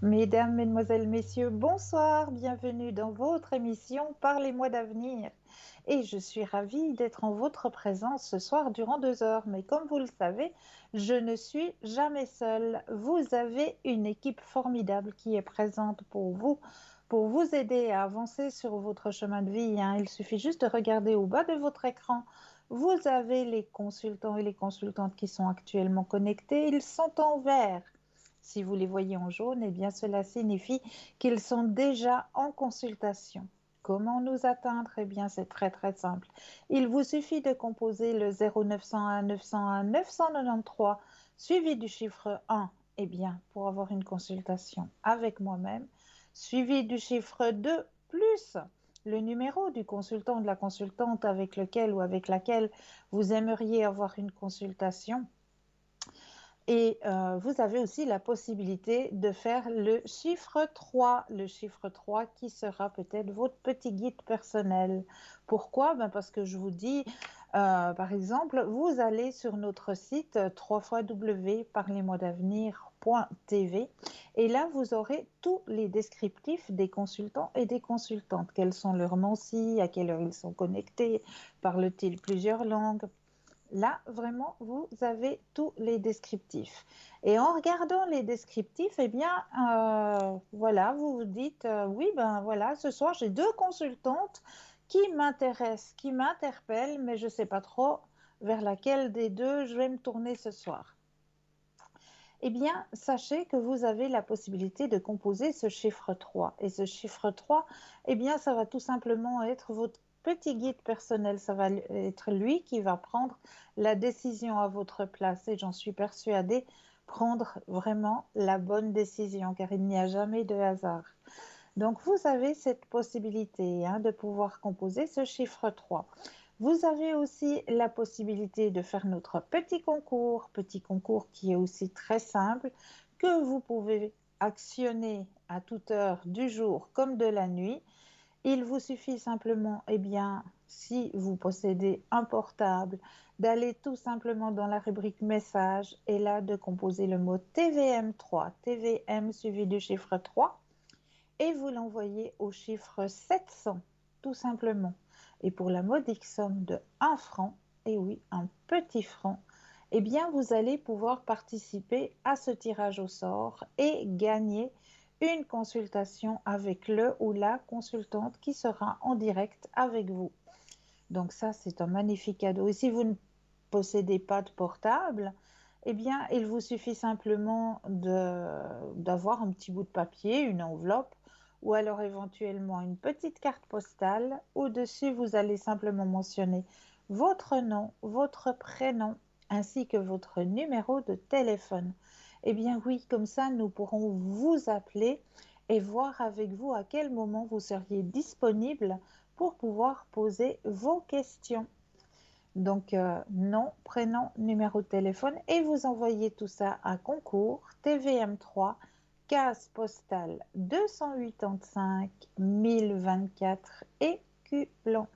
Mesdames, Mesdemoiselles, Messieurs, bonsoir, bienvenue dans votre émission Parlez-moi d'avenir. Et je suis ravie d'être en votre présence ce soir durant 2 heures. Mais comme vous le savez, je ne suis jamais seule. Vous avez une équipe formidable qui est présente pour vous aider à avancer sur votre chemin de vie, hein. Il suffit juste de regarder au bas de votre écran. Vous avez les consultants et les consultantes qui sont actuellement connectés. Ils sont en vert. Si vous les voyez en jaune, eh bien cela signifie qu'ils sont déjà en consultation. Comment nous atteindre? Eh bien, c'est très très simple. Il vous suffit de composer le 0901 901 993 suivi du chiffre 1, eh bien, pour avoir une consultation avec moi-même, suivi du chiffre 2 plus le numéro du consultant ou de la consultante avec lequel ou avec laquelle vous aimeriez avoir une consultation. Et vous avez aussi la possibilité de faire le chiffre 3 qui sera peut-être votre petit guide personnel. Pourquoi? Ben parce que je vous dis, par exemple, vous allez sur notre site www.parlez-moi-d'avenir.tv et là, vous aurez tous les descriptifs des consultants et des consultantes. Quels sont leurs mensis, à quelle heure ils sont connectés, parlent-ils plusieurs langues? Là, vraiment, vous avez tous les descriptifs. Et en regardant les descriptifs, eh bien, voilà, vous vous dites, oui, ben voilà, ce soir, j'ai deux consultantes qui m'intéressent, qui m'interpellent, mais je ne sais pas trop vers laquelle des deux je vais me tourner ce soir. Eh bien, sachez que vous avez la possibilité de composer ce chiffre 3. Et ce chiffre 3, eh bien, ça va tout simplement être votre petit guide personnel. Ça va être lui qui va prendre la décision à votre place. Et j'en suis persuadée, prendre vraiment la bonne décision, car il n'y a jamais de hasard. Donc, vous avez cette possibilité, hein, de pouvoir composer ce chiffre 3. Vous avez aussi la possibilité de faire notre petit concours qui est aussi très simple, que vous pouvez actionner à toute heure du jour comme de la nuit. Il vous suffit simplement, eh bien, si vous possédez un portable, d'aller tout simplement dans la rubrique message et là de composer le mot TVM3, TVM suivi du chiffre 3 et vous l'envoyez au chiffre 700, tout simplement. Et pour la modique somme de 1 franc, et oui, un petit franc, eh bien, vous allez pouvoir participer à ce tirage au sort et gagner une consultation avec le ou la consultante qui sera en direct avec vous. Donc ça, c'est un magnifique cadeau. Et si vous ne possédez pas de portable, eh bien, il vous suffit simplement d'avoir un petit bout de papier, une enveloppe, ou alors éventuellement une petite carte postale. Au-dessus, vous allez simplement mentionner votre nom, votre prénom, ainsi que votre numéro de téléphone. Eh bien oui, comme ça, nous pourrons vous appeler et voir avec vous à quel moment vous seriez disponible pour pouvoir poser vos questions. Donc, nom, prénom, numéro de téléphone et vous envoyez tout ça à concours TVM3, case postale 285 1024 Écublens.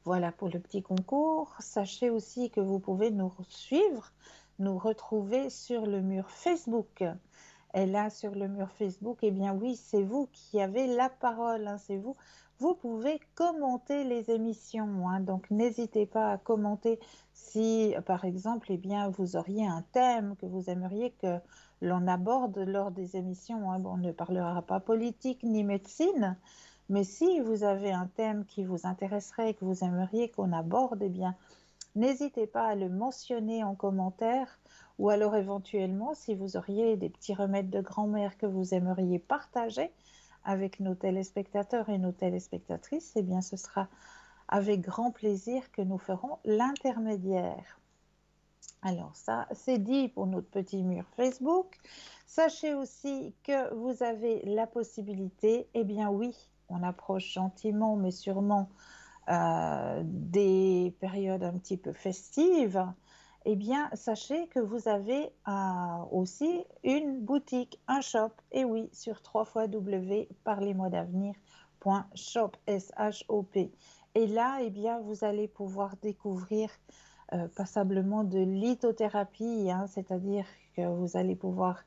Voilà pour le petit concours. Sachez aussi que vous pouvez nous suivre, nous retrouver sur le mur Facebook. Et là, sur le mur Facebook, eh bien oui, c'est vous qui avez la parole, hein, c'est vous. Vous pouvez commenter les émissions, hein, donc n'hésitez pas à commenter si, par exemple, eh bien, vous auriez un thème que vous aimeriez que l'on aborde lors des émissions, hein. Bon, on ne parlera pas politique ni médecine, mais si vous avez un thème qui vous intéresserait et que vous aimeriez qu'on aborde, eh bien, n'hésitez pas à le mentionner en commentaire ou alors éventuellement si vous auriez des petits remèdes de grand-mère que vous aimeriez partager avec nos téléspectateurs et nos téléspectatrices, eh bien ce sera avec grand plaisir que nous ferons l'intermédiaire. Alors ça, c'est dit pour notre petit mur Facebook. Sachez aussi que vous avez la possibilité, eh bien oui, on approche gentiment mais sûrement des périodes un petit peu festives, eh bien, sachez que vous avez aussi une boutique, un shop, et oui, sur www.parlez-moi-d'avenir.shop, S-H-O-P. Et là, eh bien, vous allez pouvoir découvrir passablement de lithothérapie, hein, c'est-à-dire que vous allez pouvoir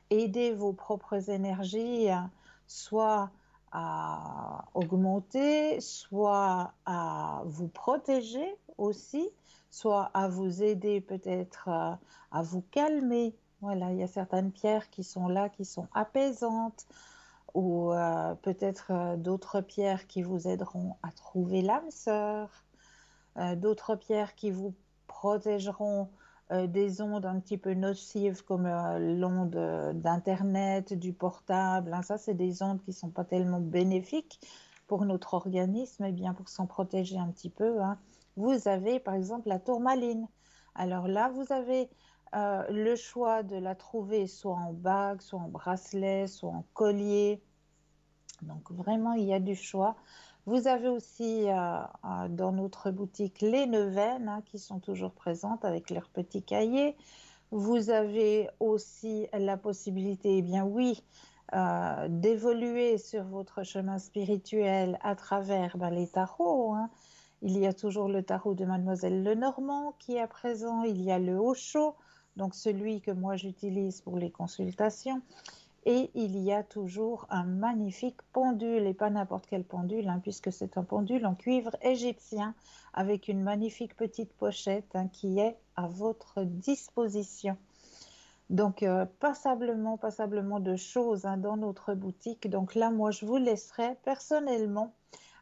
aider vos propres énergies, soit à augmenter, soit à vous protéger aussi, soit à vous aider peut-être à vous calmer. Voilà, il y a certaines pierres qui sont là, qui sont apaisantes, ou peut-être d'autres pierres qui vous aideront à trouver l'âme sœur, d'autres pierres qui vous protégeront des ondes un petit peu nocives comme l'onde d'Internet, du portable. Hein. Ça, c'est des ondes qui ne sont pas tellement bénéfiques pour notre organisme, et bien pour s'en protéger un petit peu. Hein. Vous avez par exemple la tourmaline. Alors là, vous avez le choix de la trouver soit en bague, soit en bracelet, soit en collier. Donc vraiment, il y a du choix. Vous avez aussi dans notre boutique les neuvaines hein, qui sont toujours présentes avec leurs petits cahiers. Vous avez aussi la possibilité, eh bien oui, d'évoluer sur votre chemin spirituel à travers les tarots. Hein. Il y a toujours le tarot de Mademoiselle Lenormand qui est à présent. Il y a le Osho, donc celui que moi j'utilise pour les consultations. Et il y a toujours un magnifique pendule, et pas n'importe quel pendule, hein, puisque c'est un pendule en cuivre égyptien avec une magnifique petite pochette hein, qui est à votre disposition. Donc, passablement de choses hein, dans notre boutique. Donc là, moi, je vous laisserai personnellement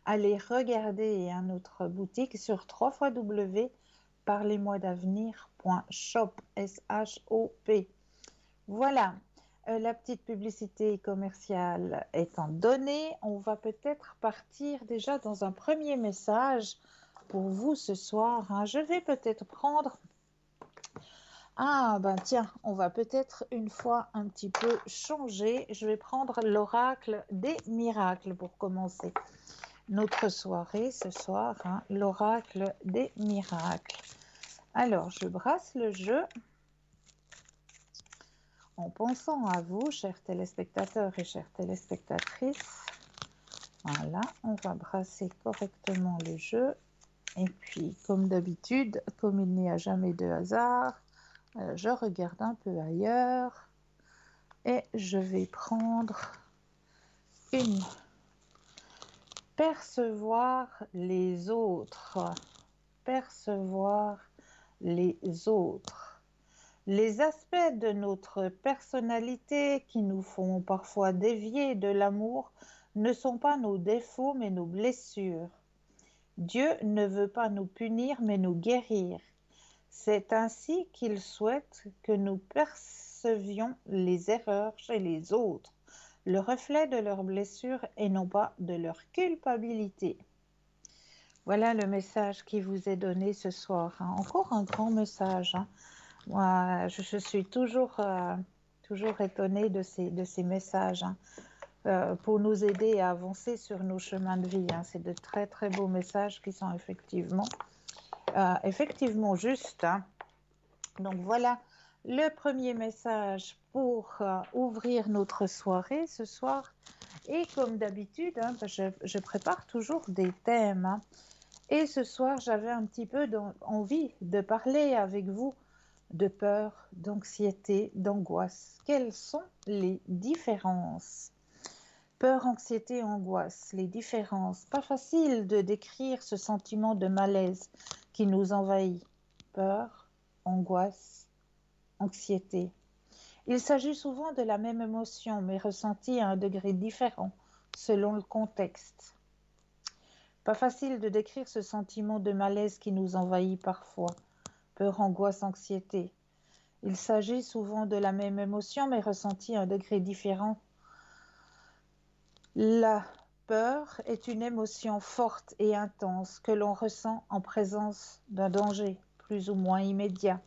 aller regarder hein, notre boutique sur www.parlez-moi-d'avenir.shop. S-H-O-P. Voilà, la petite publicité commerciale étant donnée, on va peut-être partir déjà dans un premier message pour vous ce soir. Hein. Je vais peut-être prendre... Ah, ben tiens, on va peut-être une fois un petit peu changer. Je vais prendre l'oracle des miracles pour commencer notre soirée ce soir. Hein, l'oracle des miracles. Alors, je brasse le jeu. En pensant à vous, chers téléspectateurs et chères téléspectatrices, voilà, on va brasser correctement le jeu. Et puis, comme d'habitude, comme il n'y a jamais de hasard, je regarde un peu ailleurs et je vais prendre une. Percevoir les autres. Percevoir les autres. Les aspects de notre personnalité qui nous font parfois dévier de l'amour ne sont pas nos défauts mais nos blessures. Dieu ne veut pas nous punir mais nous guérir. C'est ainsi qu'il souhaite que nous percevions les erreurs chez les autres, le reflet de leurs blessures et non pas de leur culpabilité. Voilà le message qui vous est donné ce soir. Hein. Encore un grand message. Hein. Moi, je suis toujours étonnée de ces messages hein, pour nous aider à avancer sur nos chemins de vie. Hein. C'est de très très beaux messages qui sont effectivement justes. Hein. Donc voilà le premier message pour ouvrir notre soirée ce soir. Et comme d'habitude, hein, je prépare toujours des thèmes. Hein. Et ce soir, j'avais un petit peu envie de parler avec vous de peur, d'anxiété, d'angoisse. Quelles sont les différences? Peur, anxiété, angoisse, les différences. Pas facile de décrire ce sentiment de malaise qui nous envahit. Peur, angoisse, anxiété. Il s'agit souvent de la même émotion, mais ressentie à un degré différent, selon le contexte. Pas facile de décrire ce sentiment de malaise qui nous envahit parfois. Peur, angoisse, anxiété. Il s'agit souvent de la même émotion, mais ressentie à un degré différent. La peur est une émotion forte et intense que l'on ressent en présence d'un danger, plus ou moins immédiat.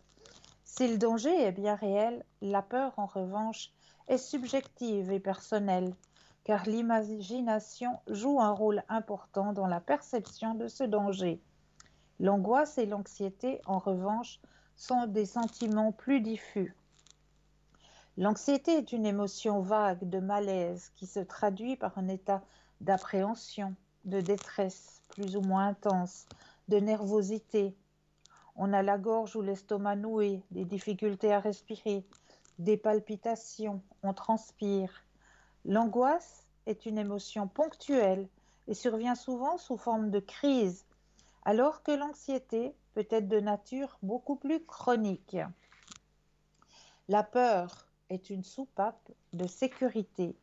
Si le danger est bien réel, la peur, en revanche, est subjective et personnelle, car l'imagination joue un rôle important dans la perception de ce danger. L'angoisse et l'anxiété, en revanche, sont des sentiments plus diffus. L'anxiété est une émotion vague de malaise qui se traduit par un état d'appréhension, de détresse plus ou moins intense, de nervosité. On a la gorge ou l'estomac noué, des difficultés à respirer, des palpitations, on transpire. L'angoisse est une émotion ponctuelle et survient souvent sous forme de crise, alors que l'anxiété peut être de nature beaucoup plus chronique. La peur est une soupape de sécurité.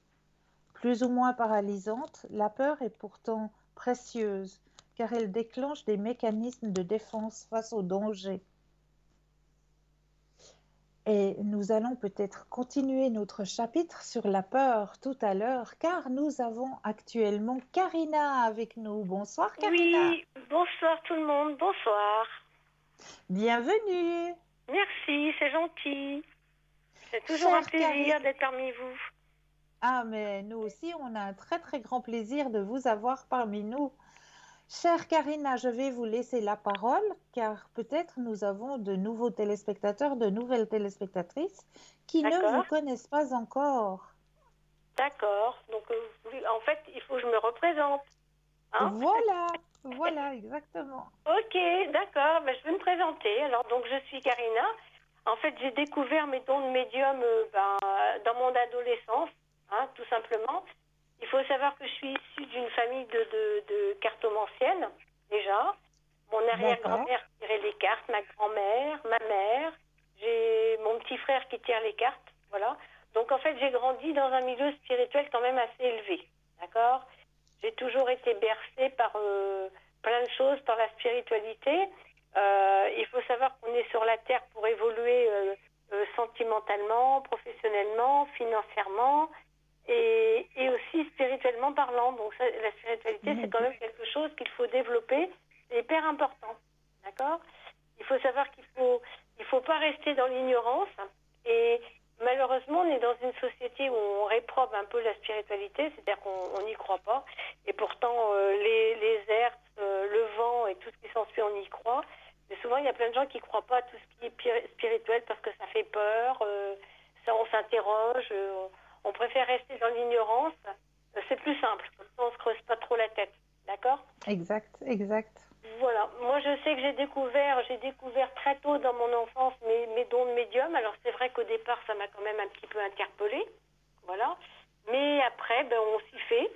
Plus ou moins paralysante, la peur est pourtant précieuse car elle déclenche des mécanismes de défense face au danger. Et nous allons peut-être continuer notre chapitre sur la peur tout à l'heure, car nous avons actuellement Karina avec nous. Bonsoir Karina. Oui, bonsoir tout le monde, bonsoir. Bienvenue. Merci, c'est gentil. C'est toujours un Chère plaisir Karina. d'être parmi vous. Ah, mais nous aussi, on a un très très grand plaisir de vous avoir parmi nous. Chère Karina, je vais vous laisser la parole, car peut-être nous avons de nouveaux téléspectateurs, de nouvelles téléspectatrices qui ne vous D'accord, connaissent pas encore. d'accord. Donc, en fait, il faut que je me représente. Hein. Voilà, voilà, exactement. Ok, d'accord, ben, je vais me présenter. Alors, donc, je suis Karina. En fait, j'ai découvert mes dons de médium dans mon adolescence, hein, tout simplement. Il faut savoir que je suis issue d'une famille de cartomanciennes, déjà. Mon D'accord. arrière-grand-mère tirait les cartes, ma grand-mère, ma mère. J'ai mon petit frère qui tire les cartes, voilà. Donc, en fait, j'ai grandi dans un milieu spirituel quand même assez élevé, d'accord. J'ai toujours été bercée par plein de choses, par la spiritualité. Il faut savoir qu'on est sur la Terre pour évoluer sentimentalement, professionnellement, financièrement et aussi spirituellement parlant. Donc ça, la spiritualité, c'est quand même quelque chose qu'il faut développer. C'est hyper important. D'accord. Il faut savoir il faut pas rester dans l'ignorance. Et malheureusement, on est dans une société où on réprobe un peu la spiritualité, c'est-à-dire qu'on n'y croit pas. Et pourtant, les hertz, le vent et tout ce qui s'ensuit, on y croit. Mais souvent, il y a plein de gens qui ne croient pas à tout ce qui est spirituel parce que ça fait peur, ça, on s'interroge, on préfère rester dans l'ignorance. C'est plus simple, comme ça, on ne se creuse pas trop la tête. D'accord. Exact, exact. Voilà, moi je sais que j'ai découvert très tôt dans mon enfance mes dons de médium. Alors c'est vrai qu'au départ ça m'a quand même un petit peu interpellée, voilà. Mais après on s'y fait,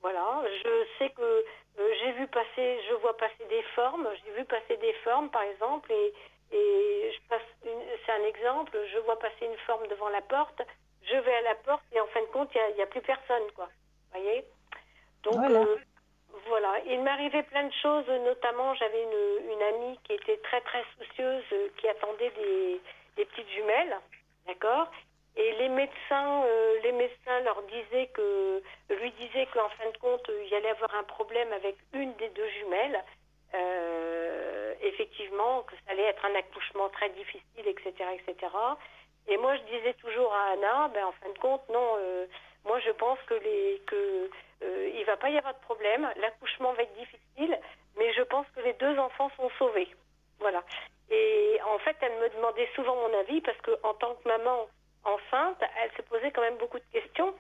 voilà. Je sais que je vois passer des formes, j'ai vu passer des formes par exemple et c'est un exemple, je vois passer une forme devant la porte, je vais à la porte et en fin de compte il y a plus personne quoi, voyez. Donc Voilà. voilà, il m'arrivait plein de choses, notamment j'avais une amie qui était très très soucieuse, qui attendait des petites jumelles, d'accord. Et les médecins lui disaient qu'en fin de compte, il y allait avoir un problème avec une des deux jumelles. Effectivement, que ça allait être un accouchement très difficile, etc., etc. Et moi, je disais toujours à Anna, en fin de compte, non, moi, je pense il va pas y avoir de problème. L'accouchement va être difficile, mais je pense que les deux enfants sont sauvés. Voilà. Et en fait, elle me demandait souvent mon avis parce que en tant que maman enceinte, elle se posait quand même beaucoup de questions.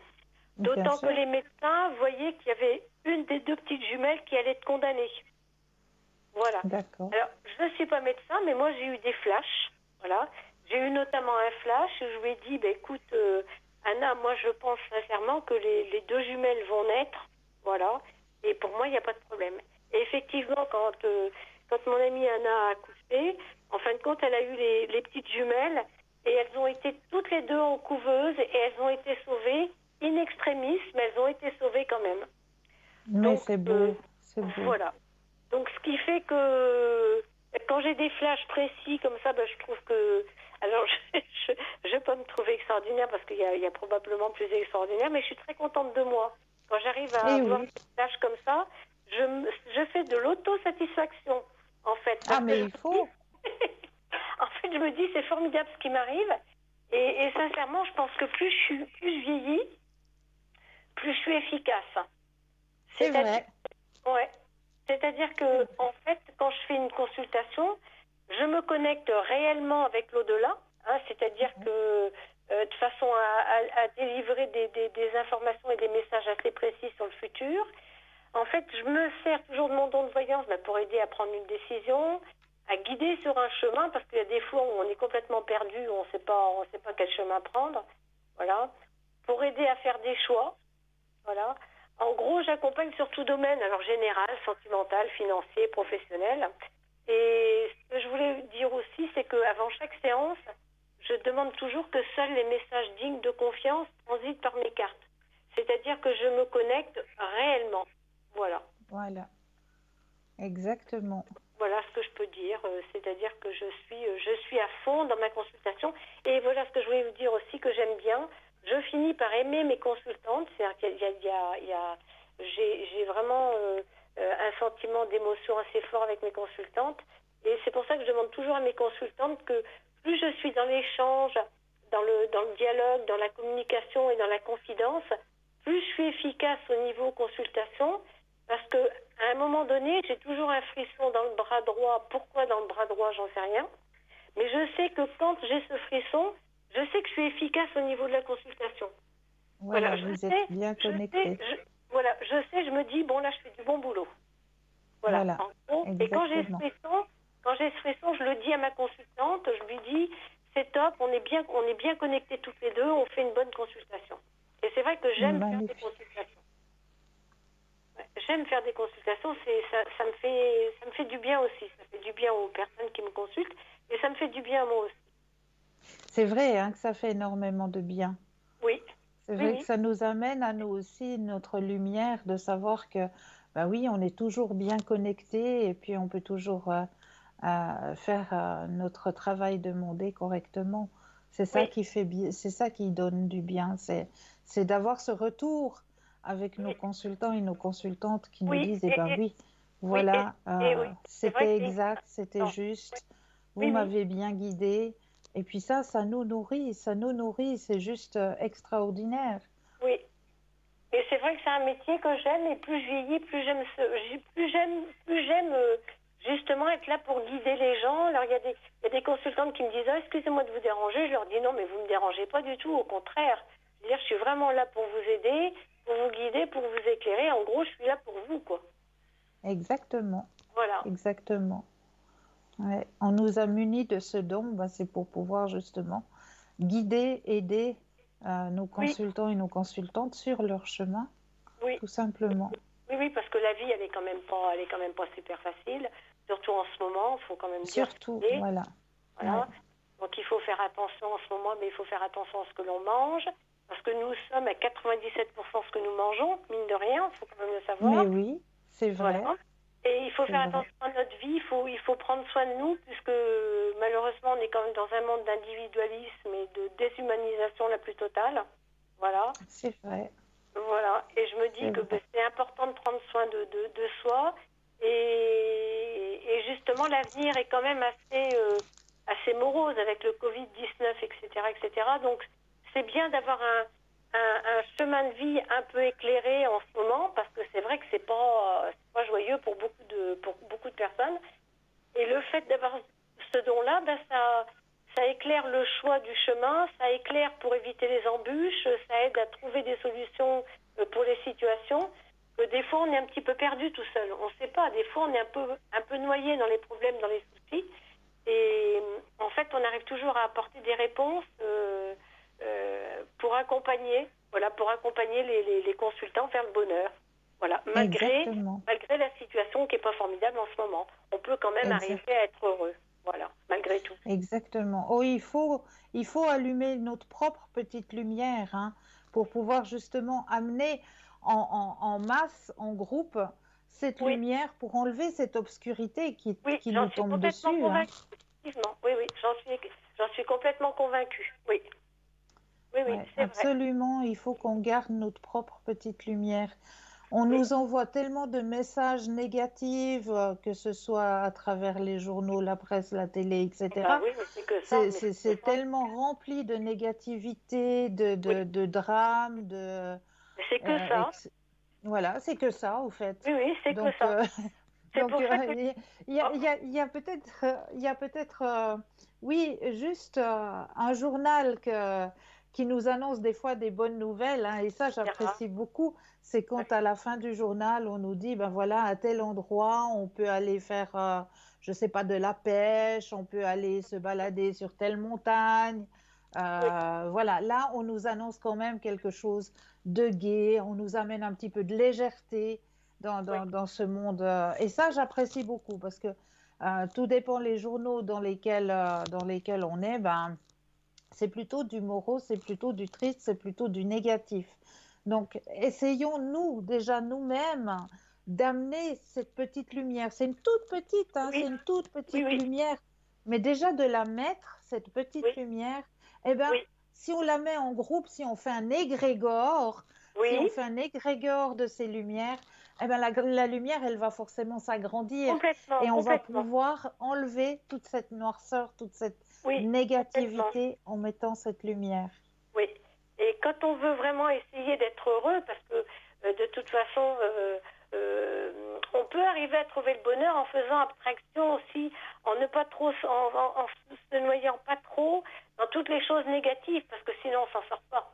Bien D'autant que sûr. les médecins voyaient qu'il y avait une des deux petites jumelles qui allait être condamnée. Voilà. D'accord. Alors, je ne suis pas médecin, mais moi, j'ai eu des flashs. Voilà. J'ai eu notamment un flash où je lui ai dit, écoute, Anna, moi, je pense sincèrement que les deux jumelles vont naître. Voilà. Et pour moi, il n'y a pas de problème. Et effectivement, quand mon amie Anna a accouché, en fin de compte, elle a eu les petites jumelles et elles ont été toutes les deux en couveuse et elles ont été sauvées in extremis, mais elles ont été sauvées quand même. Mais Donc, c'est beau, c'est beau. voilà. Donc, ce qui fait que quand j'ai des flashs précis comme ça, je trouve que... Alors, je peux me trouver extraordinaire parce qu'il y a probablement plus extraordinaire, mais je suis très contente de moi. Quand j'arrive à Eh avoir oui. des flashs comme ça, je fais de l'autosatisfaction, en fait. Ah, Parce que mais il faut. je me dis, c'est formidable ce qui m'arrive. Et sincèrement, je pense que plus je vieillis, plus je suis efficace. C'est C'est-à-dire, vrai. ouais. C'est-à-dire que, en fait, quand je fais une consultation, je me connecte réellement avec l'au-delà, hein, c'est-à-dire que de façon à délivrer des informations et des messages assez précis sur le futur. En fait, je me sers toujours de mon don de voyance pour aider à prendre une décision, à guider sur un chemin, parce qu'il y a des fois où on est complètement perdu, on sait pas quel chemin prendre, voilà, pour aider à faire des choix, voilà. En gros, j'accompagne sur tout domaine, alors général, sentimental, financier, professionnel. Et ce que je voulais dire aussi, c'est qu'avant chaque séance, je demande toujours que seuls les messages dignes de confiance transitent par mes cartes. C'est-à-dire que je me connecte réellement. Voilà. Voilà, exactement. Voilà ce que je peux dire. C'est-à-dire que je suis à fond dans ma consultation. Et voilà ce que je voulais vous dire aussi que j'aime bien. Je finis par aimer mes consultantes. C'est-à-dire j'ai vraiment un sentiment d'émotion assez fort avec mes consultantes. Et c'est pour ça que je demande toujours à mes consultantes que plus je suis dans l'échange, dans le dialogue, dans la communication et dans la confidence, plus je suis efficace au niveau consultation. Parce que à un moment donné, j'ai toujours un frisson dans le bras droit. Pourquoi dans le bras droit, j'en sais rien. Mais je sais que quand j'ai ce frisson, je sais que je suis efficace au niveau de la consultation. Voilà, vous êtes bien connecté. Je me dis, bon là, je fais du bon boulot. Voilà, Voilà, en gros. Et exactement. quand j'ai ce frisson, je le dis à ma consultante, je lui dis, c'est top, on est bien connectés toutes les deux, on fait une bonne consultation. Et c'est vrai que j'aime faire des Magnifique. consultations. J'aime faire des consultations, ça me fait du bien aussi. Ça fait du bien aux personnes qui me consultent et ça me fait du bien à moi aussi. C'est vrai hein, que ça fait énormément de bien. Oui. C'est Oui, vrai que oui. ça nous amène à nous aussi notre lumière de savoir que, bah oui, on est toujours bien connecté et puis on peut toujours faire notre travail demandé correctement. C'est ça Oui, qui fait bien, c'est ça qui donne du bien. C'est d'avoir ce retour avec nos oui, consultants et nos consultantes qui nous oui, disent, eh ben oui, oui, voilà, oui. C'est vrai que c'était c'est exact, c'était important. Oui, juste, vous oui, oui. m'avez bien guidé. Et puis ça nous nourrit, c'est juste extraordinaire. Oui. Et c'est vrai que c'est un métier que j'aime et plus je vieillis, plus j'aime justement être là pour guider les gens. Alors il y a des consultantes qui me disent ah, excusez-moi de vous déranger. Je leur dis non mais vous me dérangez pas du tout, au contraire. C'est-à-dire je suis vraiment là pour vous aider, pour vous guider, pour vous éclairer. En gros, je suis là pour vous quoi. Exactement, Voilà. exactement. Ouais. On nous a munis de ce don, bah, c'est pour pouvoir justement guider, aider nos Oui, consultants et nos consultantes sur leur chemin, oui. tout simplement. Oui, oui, parce que la vie, elle est quand même pas super facile. Surtout en ce moment, il faut quand même dire ce Surtout, qu'il est. voilà. Ouais. Voilà. Donc il faut faire attention en ce moment, mais il faut faire attention à ce que l'on mange, parce que nous sommes à 97% ce que nous mangeons, mine de rien, il faut quand même le Mais savoir. oui, c'est Voilà. vrai, Et il faut c'est faire vrai, attention à notre vie, il faut prendre soin de nous, puisque malheureusement on est quand même dans un monde d'individualisme et de déshumanisation la plus totale. Voilà. c'est vrai, Voilà. Et je me dis c'est que vrai. c'est important de prendre soin de soi. Et justement, l'avenir est quand même assez morose avec le Covid-19, etc., etc. Donc, c'est bien d'avoir un chemin de vie un peu éclairé en ce moment, parce que c'est vrai que c'est pas joyeux pour beaucoup de personnes. Et le fait d'avoir ce don-là, ben ça éclaire le choix du chemin, ça éclaire pour éviter les embûches, ça aide à trouver des solutions pour les situations. Des fois, on est un petit peu perdu tout seul. On ne sait pas. Des fois, on est un peu noyé dans les problèmes, dans les soucis. Et en fait, on arrive toujours à apporter des réponses pour accompagner les consultants vers le bonheur. Voilà, Exactement, malgré la situation qui n'est pas formidable en ce moment. On peut quand même arriver exact, à être heureux. Voilà, malgré tout. exactement. Oh, il faut allumer notre propre petite lumière hein, pour pouvoir justement amener en masse, en groupe, cette Oui, lumière pour enlever cette obscurité oui, qui j'en nous suis tombe complètement dessus. Hein. convaincue. Effectivement. Oui, oui, j'en suis complètement convaincue. Oui, oui, oui, Ouais, c'est vrai. absolument, il faut qu'on garde notre propre petite lumière. On Oui. nous envoie tellement de messages négatifs, que ce soit à travers les journaux, la presse, la télé, Bah etc. oui, mais c'est que ça, mais c'est C'est que ça. tellement rempli de négativité, Oui, de drames, de, mais c'est que ça. voilà, c'est que ça, au fait. Oui, oui, c'est que Donc, ça. C'est donc pour ça que... Oh, il y a peut-être, oui, juste un journal qui nous annoncent des fois des bonnes nouvelles, hein, et ça, etc. j'apprécie beaucoup. C'est quand à la fin du journal, on nous dit, ben voilà, à tel endroit, on peut aller faire, je sais pas, de la pêche, on peut aller se balader sur telle montagne. Oui, Voilà, là, on nous annonce quand même quelque chose de gai, on nous amène un petit peu de légèreté oui, dans ce monde. Et ça, j'apprécie beaucoup parce que tout dépend les journaux dans lesquels on est. Ben, c'est plutôt du morose, c'est plutôt du triste, c'est plutôt du négatif. Donc, essayons nous, déjà nous-mêmes, d'amener cette petite lumière. C'est une toute petite, hein, c'est oui, une toute oui, petite oui, lumière. Mais déjà de la mettre, cette petite oui, lumière, eh ben, oui, si on la met en groupe, si on fait un égrégore, si on oui, fait un égrégore de ces lumières, eh ben, la lumière, elle va forcément s'agrandir complètement, et on va complètement. pouvoir enlever toute cette noirceur, toute cette Oui, complètement. négativité en mettant cette lumière. Oui. Et quand on veut vraiment essayer d'être heureux, parce que de toute façon, on peut arriver à trouver le bonheur en faisant abstraction aussi, en ne pas trop, en se noyant pas trop dans toutes les choses négatives, parce que sinon on s'en sort pas.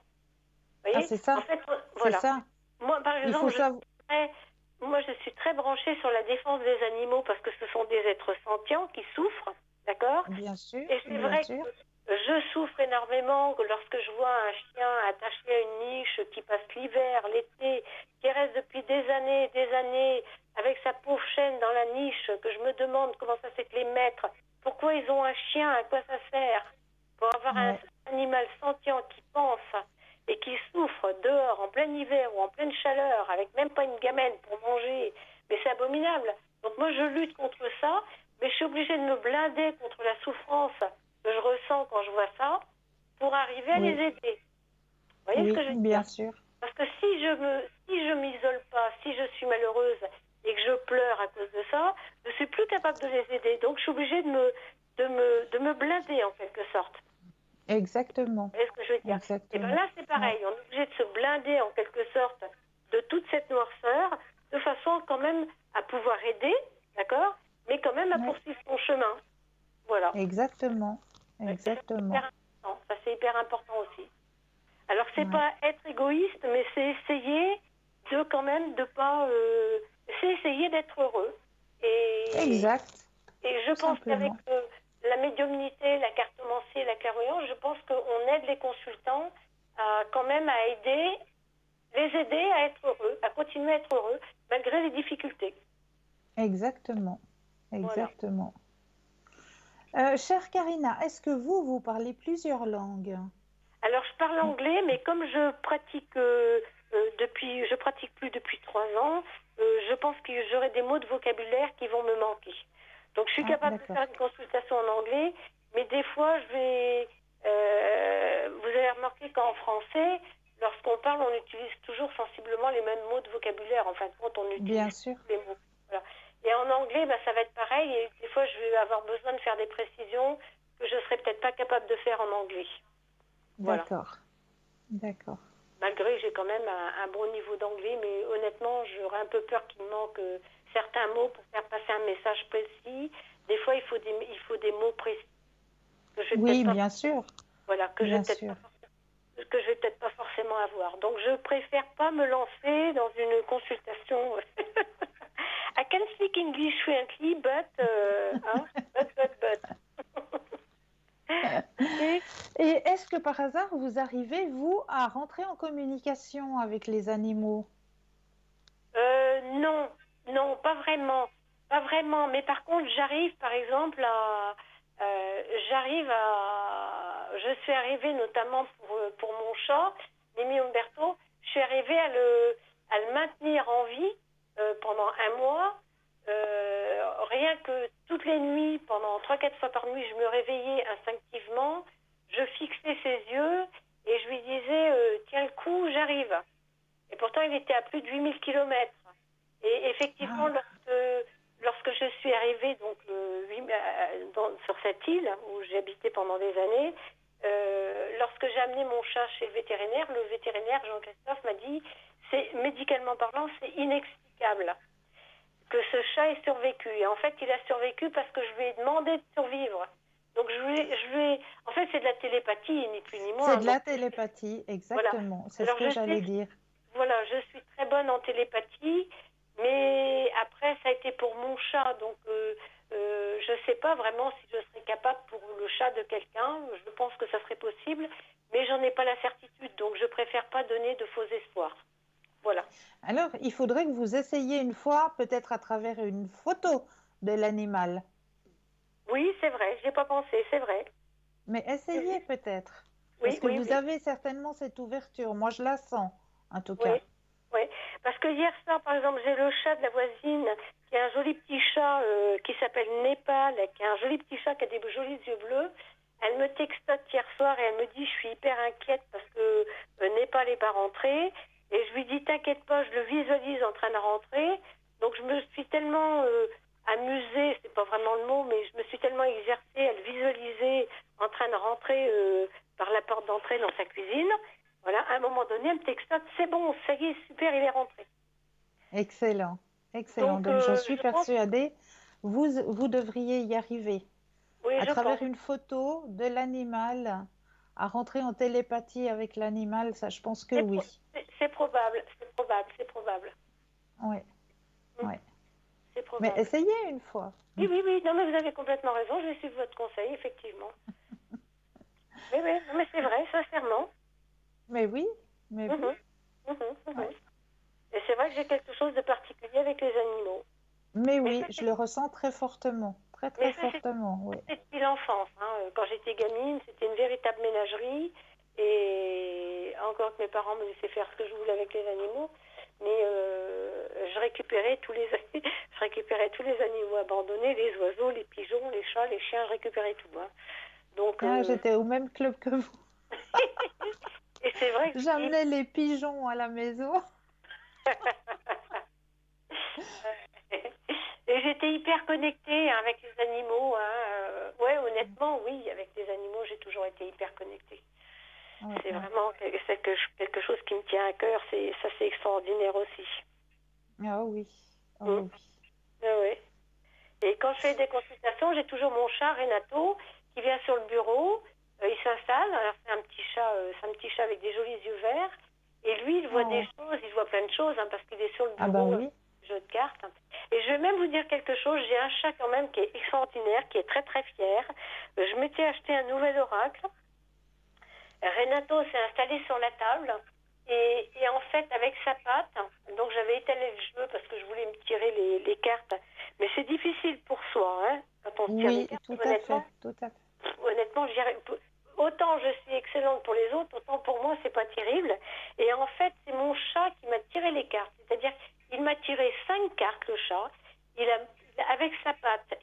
Vous Ah, voyez? c'est En ça, fait, c'est voilà. ça. Moi, par Il faut exemple, savoir, moi, je suis très branchée sur la défense des animaux parce que ce sont des êtres sentients qui souffrent, d'accord? bien sûr, Et c'est bien vrai sûr. que je souffre énormément lorsque je vois un chien attaché à une niche qui passe l'hiver, l'été, qui reste depuis des années et des années avec sa pauvre chaîne dans la niche, que je me demande comment ça fait que les maîtres, pourquoi ils ont un chien, à quoi ça sert? Pour avoir un Ouais, animal sentient qui pense et qui souffre dehors en plein hiver ou en pleine chaleur avec même pas une gamelle pour manger, mais c'est abominable. Donc moi je lutte contre ça, mais je suis obligée de me blinder contre la souffrance que je ressens quand je vois ça pour arriver à oui, les aider. Vous voyez ce que oui, je veux dire? bien sûr. Parce que si je m'isole pas, si je suis malheureuse et que je pleure à cause de ça, je suis plus capable de les aider. Donc je suis obligée de me blinder en quelque sorte. Exactement, Vous voyez ce que je veux dire? Et bien exactement. là, c'est Ouais, pareil. On est obligé de se blinder en quelque sorte de toute cette noirceur, de façon quand même à pouvoir aider, d'accord? Mais quand même à ouais, poursuivre son chemin. Voilà. exactement, Ouais, ça, c'est hyper exactement. important. Ça, c'est hyper important aussi. Alors, c'est Ouais. pas être égoïste, mais c'est essayer de quand même de pas. C'est essayer d'être heureux. Et, Exact, et je tout pense qu'avec simplement. la médiumnité, la cartomancie et la clairvoyance, je pense qu'on aide les consultants à quand même à les aider à être heureux, à continuer à être heureux, malgré les difficultés. Exactement, Voilà. exactement. Chère Karina, est-ce que vous parlez plusieurs langues? Alors, je parle anglais, mais comme je pratique plus depuis 3 ans, je pense que j'aurai des mots de vocabulaire qui vont me manquer. Donc, je suis Ah, capable de d'accord. faire une consultation en anglais, mais des fois, vous avez remarqué qu'en français, lorsqu'on parle, on utilise toujours sensiblement les mêmes mots de vocabulaire. En fin de compte, on Bien utilise sûr. tous les mots. Voilà. Et en anglais, bah, ça va être pareil. Et des fois, je vais avoir besoin de faire des précisions que je serais peut-être pas capable de faire en anglais. Voilà. D'accord, d'accord. Malgré que j'ai quand même un bon niveau d'anglais, mais honnêtement, j'aurais un peu peur qu'il me manque certains mots pour faire passer un message précis. Des fois, il faut des mots précis que je vais peut-être Oui, pas, bien sûr, voilà, bien sûr. que je vais peut-être pas forcément avoir. Donc, je préfère pas me lancer dans une consultation. I can speak English fluently, but. Ok. Et est-ce que par hasard, vous arrivez, vous, à rentrer en communication avec les animaux? Non, non, pas vraiment, pas vraiment. Mais par contre, je suis arrivée notamment pour mon chat, Mimi Umberto, je suis arrivée à le maintenir en vie pendant un mois. Rien que toutes les nuits, pendant 3, 4 fois par nuit, je me réveillais instinctivement, je fixais ses yeux et je lui disais, tiens le coup, j'arrive. Et pourtant, il était à plus de 8 000 kilomètres. Et effectivement, Ah, lorsque je suis arrivée donc, sur cette île où j'ai habité pendant des années, lorsque j'ai amené mon chat chez le vétérinaire Jean-Christophe m'a dit, médicalement parlant, c'est inexplicable que ce chat ait survécu. Et en fait, il a survécu parce que je lui ai demandé de survivre. Donc en fait, c'est de la télépathie, ni plus ni moins. C'est de la Donc, télépathie, voilà. exactement. C'est ce Alors que j'allais dire. voilà, je suis très bonne en télépathie, mais après, ça a été pour mon chat. Donc, je ne sais pas vraiment si je serais capable pour le chat de quelqu'un. Je pense que ça serait possible, mais j'en ai pas la certitude. Donc, je préfère pas donner de faux espoirs. Voilà. Alors, il faudrait que vous essayiez une fois, peut-être à travers une photo de l'animal. Oui, c'est vrai, j'ai pas pensé, c'est vrai. Mais essayez peut-être, parce Oui, que oui, vous oui, avez certainement cette ouverture. Moi, je la sens, en tout oui, cas. oui. Parce que hier soir, par exemple, j'ai le chat de la voisine qui a un joli petit chat qui s'appelle Népal, qui a un joli petit chat qui a des jolis yeux bleus. Elle me textote hier soir et elle me dit je suis hyper inquiète parce que Népal n'est pas rentré. Et je lui dis t'inquiète pas, je le visualise en train de rentrer. Donc je me suis tellement amusée, c'est pas vraiment le mot, mais je me suis tellement exercée à le visualiser en train de rentrer par la porte d'entrée dans sa cuisine. Voilà, à un moment donné, elle me textote, c'est bon, ça y est, super, il est rentré. Excellent, excellent. Donc, Donc, j'en suis je pense, persuadée, vous devriez y arriver. oui, À je pense. travers une photo de l'animal, à rentrer en télépathie avec l'animal, ça, je pense que oui. C'est probable, c'est probable, c'est probable. Oui, Hmm, oui. c'est Mais probable. essayez une fois. Oui, oui, oui, non, mais vous avez complètement raison, je vais suivre votre conseil, effectivement. Oui, oui, non, mais c'est vrai, sincèrement. Mais oui, mais oui. Mhm, mhm, Ouais. mhm. Et c'est vrai que j'ai quelque chose de particulier avec les animaux. Mais Mais oui, ça, je le ressens très fortement. Très, mais très ça, fortement, oui. c'est depuis l'enfance. Hein. Quand j'étais gamine, c'était une véritable ménagerie. Et encore que mes parents me laissaient faire ce que je voulais avec les animaux, mais je récupérais je récupérais tous les animaux abandonnés, les oiseaux, les pigeons, les chats, les chiens, je récupérais tout. Hein. Donc, Ah, j'étais au même club que vous. et c'est vrai que je dis, J'amenais les pigeons à la maison. et j'étais hyper connectée hein, avec les animaux. Hein. Ouais, honnêtement, oui, avec les animaux, j'ai toujours été hyper connectée. Ouais, C'est ouais. vraiment quelque chose qui me tient à cœur. Ça, c'est extraordinaire aussi. Ah oui, Mm. oh oui. Ouais, ouais. Et quand je fais des consultations, j'ai toujours mon chat Renato qui vient sur le bureau. Il s'installe. Alors c'est un petit chat avec des jolis yeux verts. Et lui, il voit des Oh. choses, il voit plein de choses hein, parce qu'il est sur le Ah bah bureau, oui. jeu de cartes. Et je vais même vous dire quelque chose. J'ai un chat quand même qui est extraordinaire, qui est très très fier. Je m'étais acheté un nouvel oracle. Renato s'est installé sur la table et en fait avec sa patte, donc j'avais étalé le jeu parce que je voulais me tirer les cartes, mais c'est difficile pour soi hein, quand on se tire les Oui, cartes. tout à Honnêtement, fait, tout à fait. honnêtement, autant je suis excellente pour les autres, autant pour moi c'est pas terrible. Et en fait c'est mon chat qui m'a tiré les cartes, c'est-à-dire il m'a tiré 5 cartes le chat. Avec sa patte,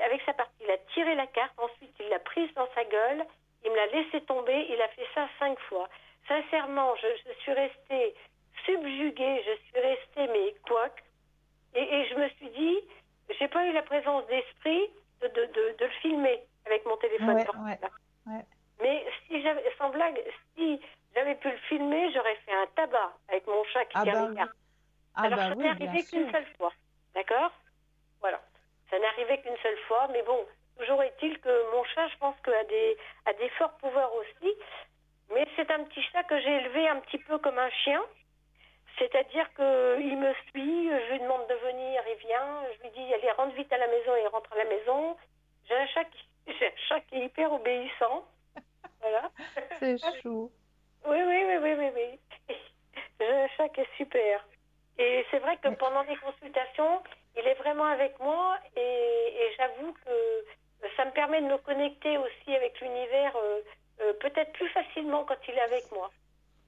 avec sa patte, il a tiré la carte. Ensuite, il l'a prise dans sa gueule. Il me l'a laissé tomber. Il a fait ça 5 fois. Sincèrement, je suis restée subjuguée. Je suis restée, mais quoi. Et je me suis dit, j'ai pas eu la présence d'esprit de le filmer avec mon téléphone Ouais, ouais, portable. ouais. Mais sans blague, si j'avais pu le filmer, j'aurais fait un tabac avec mon chat qui Ah tire bah les cartes. oui. Ah Alors, bah ça n'est oui, bien arrivé qu'une sûr. seule fois. D'accord? Voilà. Ça n'est arrivé qu'une seule fois, mais bon, toujours est-il que mon chat, je pense a des forts pouvoirs aussi. Mais c'est un petit chat que j'ai élevé un petit peu comme un chien. C'est-à-dire qu'il me suit, je lui demande de venir, il vient. Je lui dis, allez, rentre vite à la maison, et il rentre à la maison. J'ai un chat qui est hyper obéissant. Voilà. C'est chou. Oui, oui, oui, oui, oui, oui. J'ai un chat qui est super. Et c'est vrai que Mais pendant les consultations, il est vraiment avec moi et j'avoue que ça me permet de me connecter aussi avec l'univers peut-être plus facilement quand il est avec moi.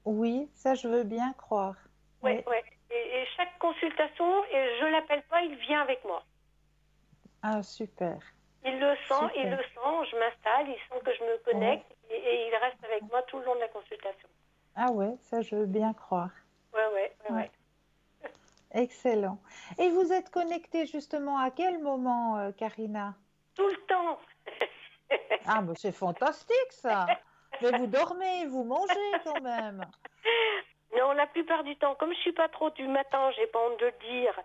oui, ça je veux bien croire. Ouais, Oui. ouais. Et chaque consultation, et je l'appelle pas, il vient avec moi. Ah, super, Il le super. sent, je m'installe, il sent que je me Ouais. connecte et il reste avec moi tout le long de la consultation. Ah ouais, ça je veux bien croire. Ouais, ouais, ouais, Ouais. ouais. Excellent. Et vous êtes connectée justement à quel moment, Karina? Tout le temps. Ah, bah c'est fantastique ça. Mais vous dormez, vous mangez quand même. Non, la plupart du temps, comme je suis pas trop du matin, j'ai pas honte de le dire,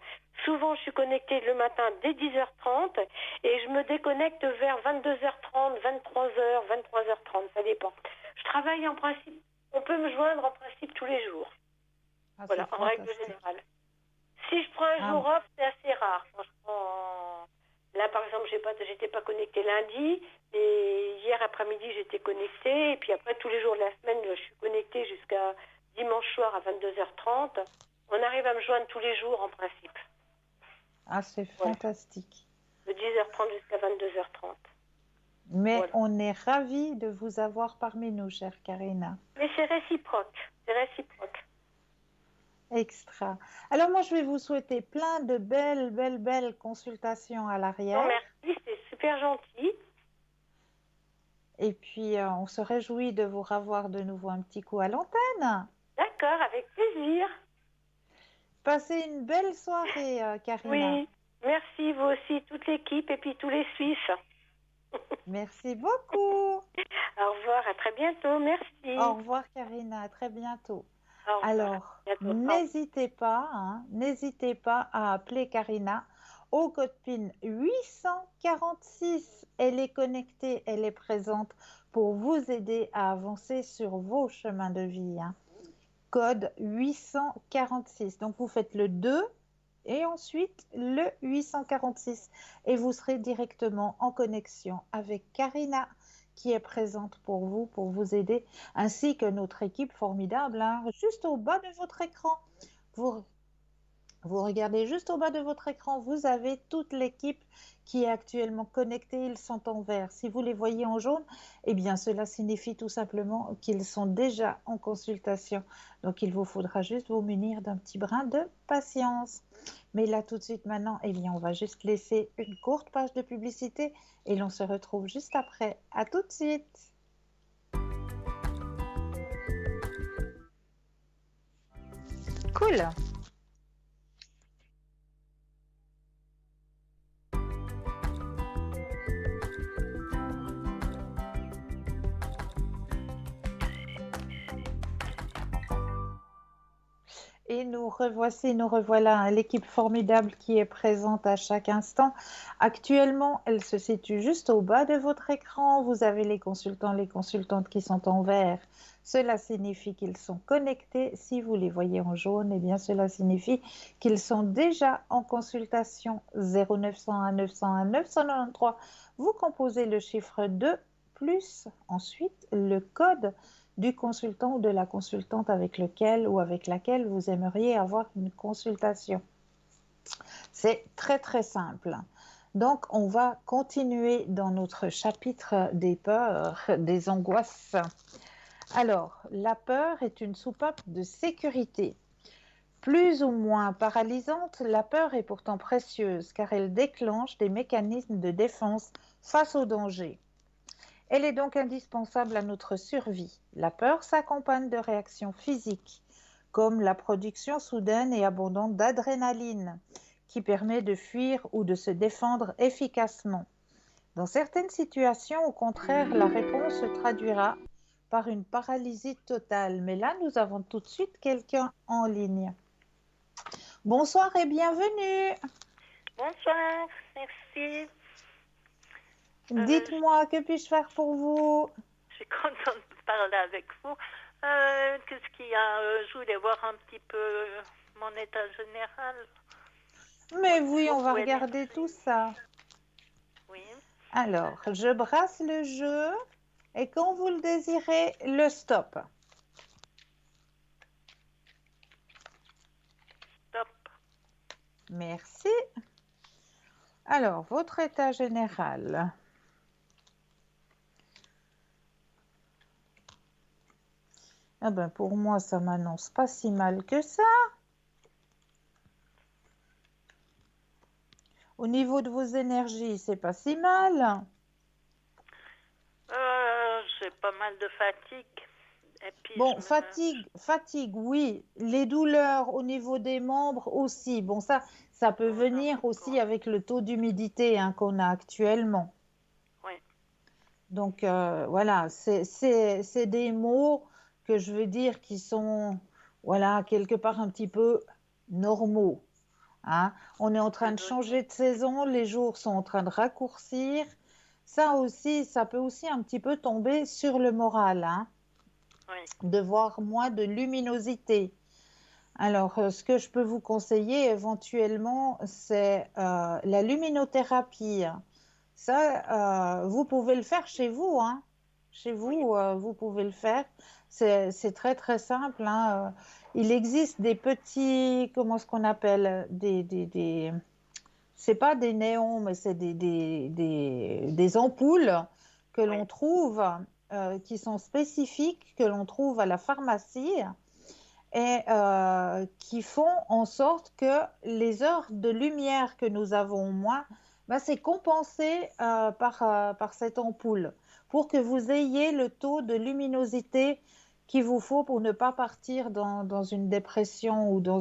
souvent je suis connectée le matin dès 10h30 et je me déconnecte vers 22h30, 23h, 23h30, ça dépend. Je travaille en principe, on peut me joindre en principe tous les jours. Ah, c'est Voilà, en règle fantastique. générale. Si je prends un Ah, jour off, c'est assez rare. Franchement, là, par exemple, j'étais pas connectée lundi, et hier après-midi, j'étais connectée, et puis après, tous les jours de la semaine, je suis connectée jusqu'à dimanche soir à 22h30. On arrive à me joindre tous les jours, en principe. ah, c'est Voilà, fantastique. de 10h30 jusqu'à 22h30. Mais Voilà. on est ravis de vous avoir parmi nous, chère Karina. Mais c'est réciproque, c'est réciproque. Extra. Alors moi, je vais vous souhaiter plein de belles consultations à Non, l'arrière. merci, c'est super gentil. Et puis, on se réjouit de vous revoir de nouveau un petit coup à l'antenne. D'accord, avec plaisir. Passez une belle soirée, Karina. Oui, merci, vous aussi, toute l'équipe, et puis tous les Suisses. Merci beaucoup. Au revoir, à très bientôt, Au merci. revoir, Karina. À très bientôt. Au revoir, à Alors, bientôt. n'hésitez pas, n'hésitez pas à appeler Karina au code PIN 846. Elle est connectée, elle est présente pour vous aider à avancer sur vos chemins de vie. Code 846. Donc, vous faites le 2 et ensuite le 846 et vous serez directement en connexion avec Karina qui est présente pour vous aider, ainsi que notre équipe formidable, juste au bas de votre écran. Vous, vous regardez juste au bas de votre écran, vous avez toute l'équipe qui est actuellement connectée, ils sont en vert. Si vous les voyez en jaune, eh bien cela signifie tout simplement qu'ils sont déjà en consultation. Donc il vous faudra juste vous munir d'un petit brin de patience. Mais là tout de suite maintenant, eh bien on va juste laisser une courte page de publicité et l'on se retrouve juste après. À tout de suite. Cool. Et nous revoici, nous revoilà, l'équipe formidable qui est présente à chaque instant. Actuellement, elle se situe juste au bas de votre écran. Vous avez les consultants, les consultantes qui sont en vert. Cela signifie qu'ils sont connectés. Si vous les voyez en jaune, eh bien cela signifie qu'ils sont déjà en consultation. 0901 901 993. Vous composez le chiffre 2 plus ensuite le code du consultant ou de la consultante avec lequel ou avec laquelle vous aimeriez avoir une consultation. C'est très simple. Donc, on va continuer dans notre chapitre des peurs, des angoisses. Alors, la peur est une soupape de sécurité. Plus ou moins paralysante, la peur est pourtant précieuse car elle déclenche des mécanismes de défense face au danger. Elle est donc indispensable à notre survie. La peur s'accompagne de réactions physiques, comme la production soudaine et abondante d'adrénaline, qui permet de fuir ou de se défendre efficacement. Dans certaines situations, au contraire, la réponse se traduira par une paralysie totale. Mais là, nous avons tout de suite quelqu'un en ligne. Bonsoir et bienvenue. Bonsoir, merci. Dites-moi, que puis-je faire pour vous? Je suis contente de parler avec vous. Qu'est-ce qu'il y a? Je voulais voir un petit peu mon état général. Mais oui, on va regarder tout ça. Oui. Alors, je brasse le jeu et quand vous le désirez, le stop. Stop. Merci. Alors, votre état général. Ah ben, pour moi, ça m'annonce pas si mal que ça. Au niveau de vos énergies, c'est pas si mal. J'ai pas mal de fatigue. Et puis Bon, fatigue, oui. Les douleurs au niveau des membres aussi. Bon, ça peut venir aussi avec le taux d'humidité qu'on a actuellement. Oui. Donc, voilà, c'est des mots que je veux dire qui sont voilà, quelque part un petit peu normaux. Hein. On est en train de Saisonnier. changer de saison, les jours sont en train de raccourcir. Ça aussi, ça peut aussi un petit peu tomber sur le moral, hein, Oui, de voir moins de luminosité. Alors, ce que je peux vous conseiller éventuellement, c'est la luminothérapie. Ça, vous pouvez le faire chez vous, hein. Chez oui, vous, vous pouvez le faire. C'est très très simple, hein. Il existe des petits, comment est-ce qu'on appelle, c'est pas des néons, mais c'est des ampoules que oui. l'on trouve, qui sont spécifiques, que l'on trouve à la pharmacie et qui font en sorte que les heures de lumière que nous avons en moins, ben, c'est compensé par cette ampoule pour que vous ayez le taux de luminosité qu'il vous faut pour ne pas partir dans une dépression ou dans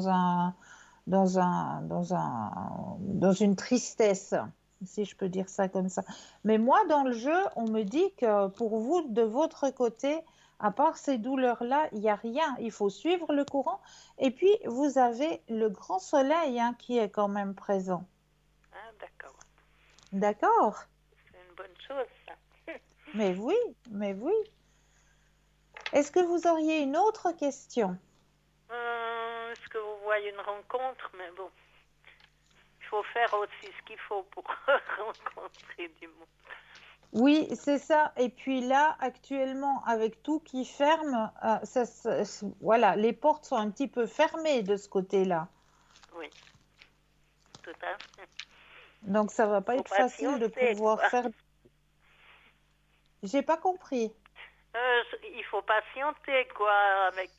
une tristesse, si je peux dire ça comme ça. Mais moi, dans le jeu, on me dit que pour vous, de votre côté, à part ces douleurs-là, il n'y a rien. Il faut suivre le courant. Et puis, vous avez le grand soleil, hein, qui est quand même présent. Ah, d'accord. D'accord? C'est une bonne chose, ça. Mais oui, mais oui. Est-ce que vous auriez une autre question? Est-ce que vous voyez une rencontre? Mais bon, il faut faire aussi ce qu'il faut pour rencontrer du monde. Oui, c'est ça. Et puis là, actuellement, avec tout qui ferme, voilà, les portes sont un petit peu fermées de ce côté-là. Oui, tout à fait. Donc, ça va pas Faut être facile de patienter, pouvoir quoi. faire. J'ai pas compris. Il faut patienter, quoi, avec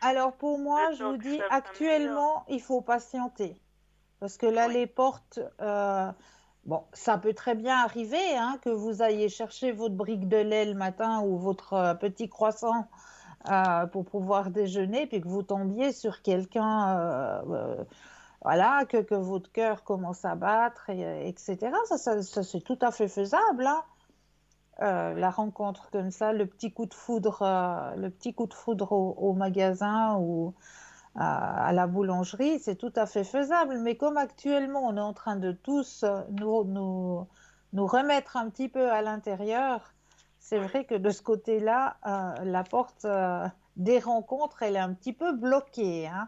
Alors, pour le moi, je temps vous que dis, ça s'améliore. actuellement, il faut patienter. Parce que là, Oui, les portes, bon, ça peut très bien arriver, hein, que vous ayez chercher votre brique de lait le matin ou votre petit croissant pour pouvoir déjeuner, puis que vous tombiez sur quelqu'un, voilà, que votre cœur commence à battre, etc. Ça, c'est tout à fait faisable, hein. oui, La rencontre comme ça, le petit coup de foudre au magasin ou à la boulangerie, c'est tout à fait faisable. Mais comme actuellement, on est en train de tous nous remettre un petit peu à l'intérieur, c'est oui, vrai que de ce côté-là, la porte des rencontres, elle est un petit peu bloquée, hein.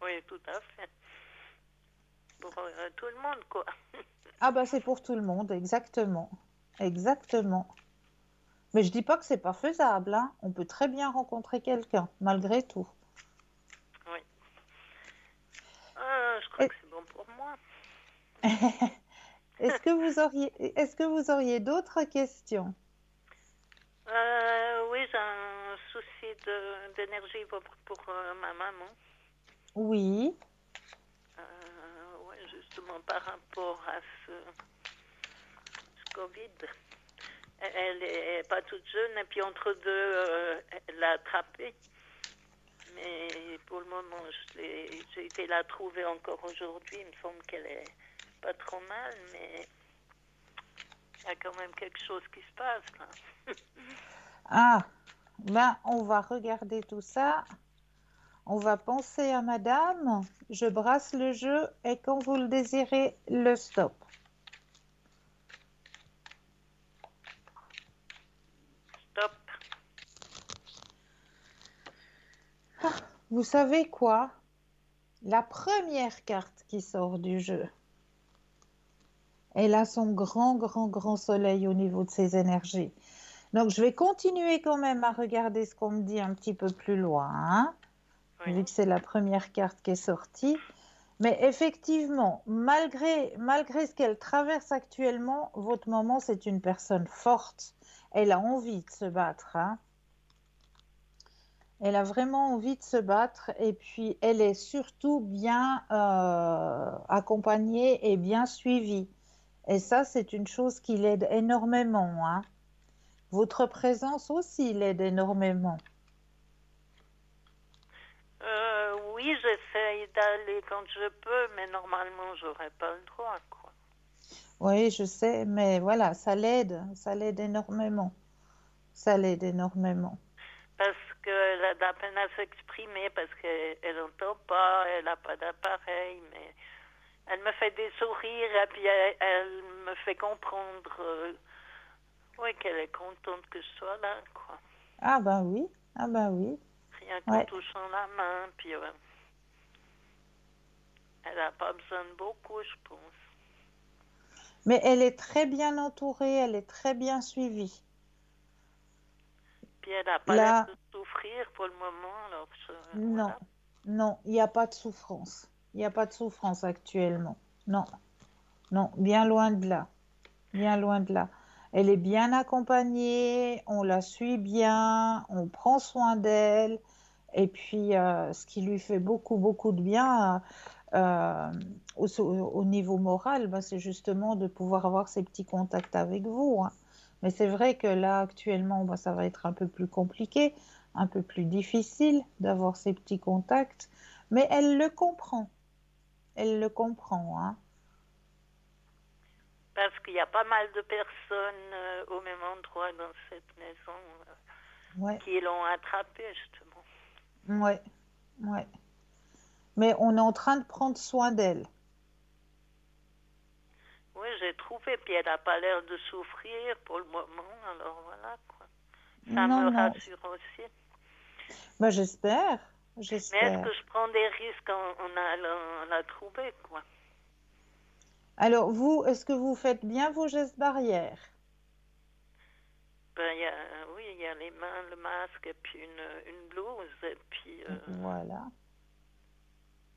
oui, tout à fait. Pour tout le monde, quoi. Ah bah c'est pour tout le monde, exactement. Exactement. Mais je dis pas que c'est pas faisable, hein. On peut très bien rencontrer quelqu'un, malgré tout. Oui. Ah, je crois Et- que c'est bon pour moi. est-ce que vous auriez d'autres questions? Oui, j'ai un souci d'énergie pour ma maman. Oui. Ouais, justement par rapport à ce Covid. Elle est pas toute jeune et puis entre deux, elle l'a attrapé. Mais pour le moment, j'ai été la trouver encore aujourd'hui. Il me semble qu'elle est pas trop mal, mais il y a quand même quelque chose qui se passe là. Ah, ben, on va regarder tout ça. On va penser à madame. Je brasse le jeu et quand vous le désirez, le stop. Stop. Vous savez quoi? La première carte qui sort du jeu, elle a son grand, grand, grand soleil au niveau de ses énergies. Donc, je vais continuer quand même à regarder ce qu'on me dit un petit peu plus loin, hein, vu Oui. que c'est la première carte qui est sortie. Mais effectivement, malgré ce qu'elle traverse actuellement, votre maman, c'est une personne forte. Elle a envie de se battre, hein. Elle a vraiment envie de se battre et puis elle est surtout bien accompagnée et bien suivie. Et ça, c'est une chose qui l'aide énormément, hein. Votre présence aussi l'aide énormément. Oui, j'essaye d'aller quand je peux, mais normalement, j'aurais pas le droit, quoi. Oui, je sais, mais voilà, ça l'aide énormément. Ça l'aide énormément. Parce qu'elle a de la peine à s'exprimer parce qu'elle n'entend pas, elle n'a pas d'appareil, mais elle me fait des sourires et puis elle me fait comprendre oui, qu'elle est contente que je sois là, quoi. Ah ben oui, ah ben oui. Rien qu'en Ouais. touchant la main, puis elle n'a pas besoin de beaucoup, je pense. Mais elle est très bien entourée, elle est très bien suivie. Puis elle n'a pas l'air Là, de souffrir pour le moment, alors non, voilà. non, il n'y a pas de souffrance. Il n'y a pas de souffrance actuellement. Non, non, bien loin de là. Bien loin de là. Elle est bien accompagnée, on la suit bien, on prend soin d'elle. Et puis, ce qui lui fait beaucoup, beaucoup de bien au niveau moral, bah, c'est justement de pouvoir avoir ces petits contacts avec vous, hein. Mais c'est vrai que là, actuellement, bah, ça va être un peu plus compliqué, un peu plus difficile d'avoir ces petits contacts. Mais elle le comprend. Elle le comprend, hein. Parce qu'il y a pas mal de personnes au même endroit dans cette maison Ouais, qui l'ont attrapée, justement. ouais, ouais. Mais on est en train de prendre soin d'elle. Oui, j'ai trouvé, puis elle n'a pas l'air de souffrir pour le moment, alors voilà, quoi. Ça Non, me non. rassure aussi. Bah, j'espère, Mais est-ce j'espère. que je prends des risques en allant la trouver, quoi? Alors, vous, est-ce que vous faites bien vos gestes barrières? Ben, oui, il y a les mains, le masque, et puis une blouse, et puis Voilà.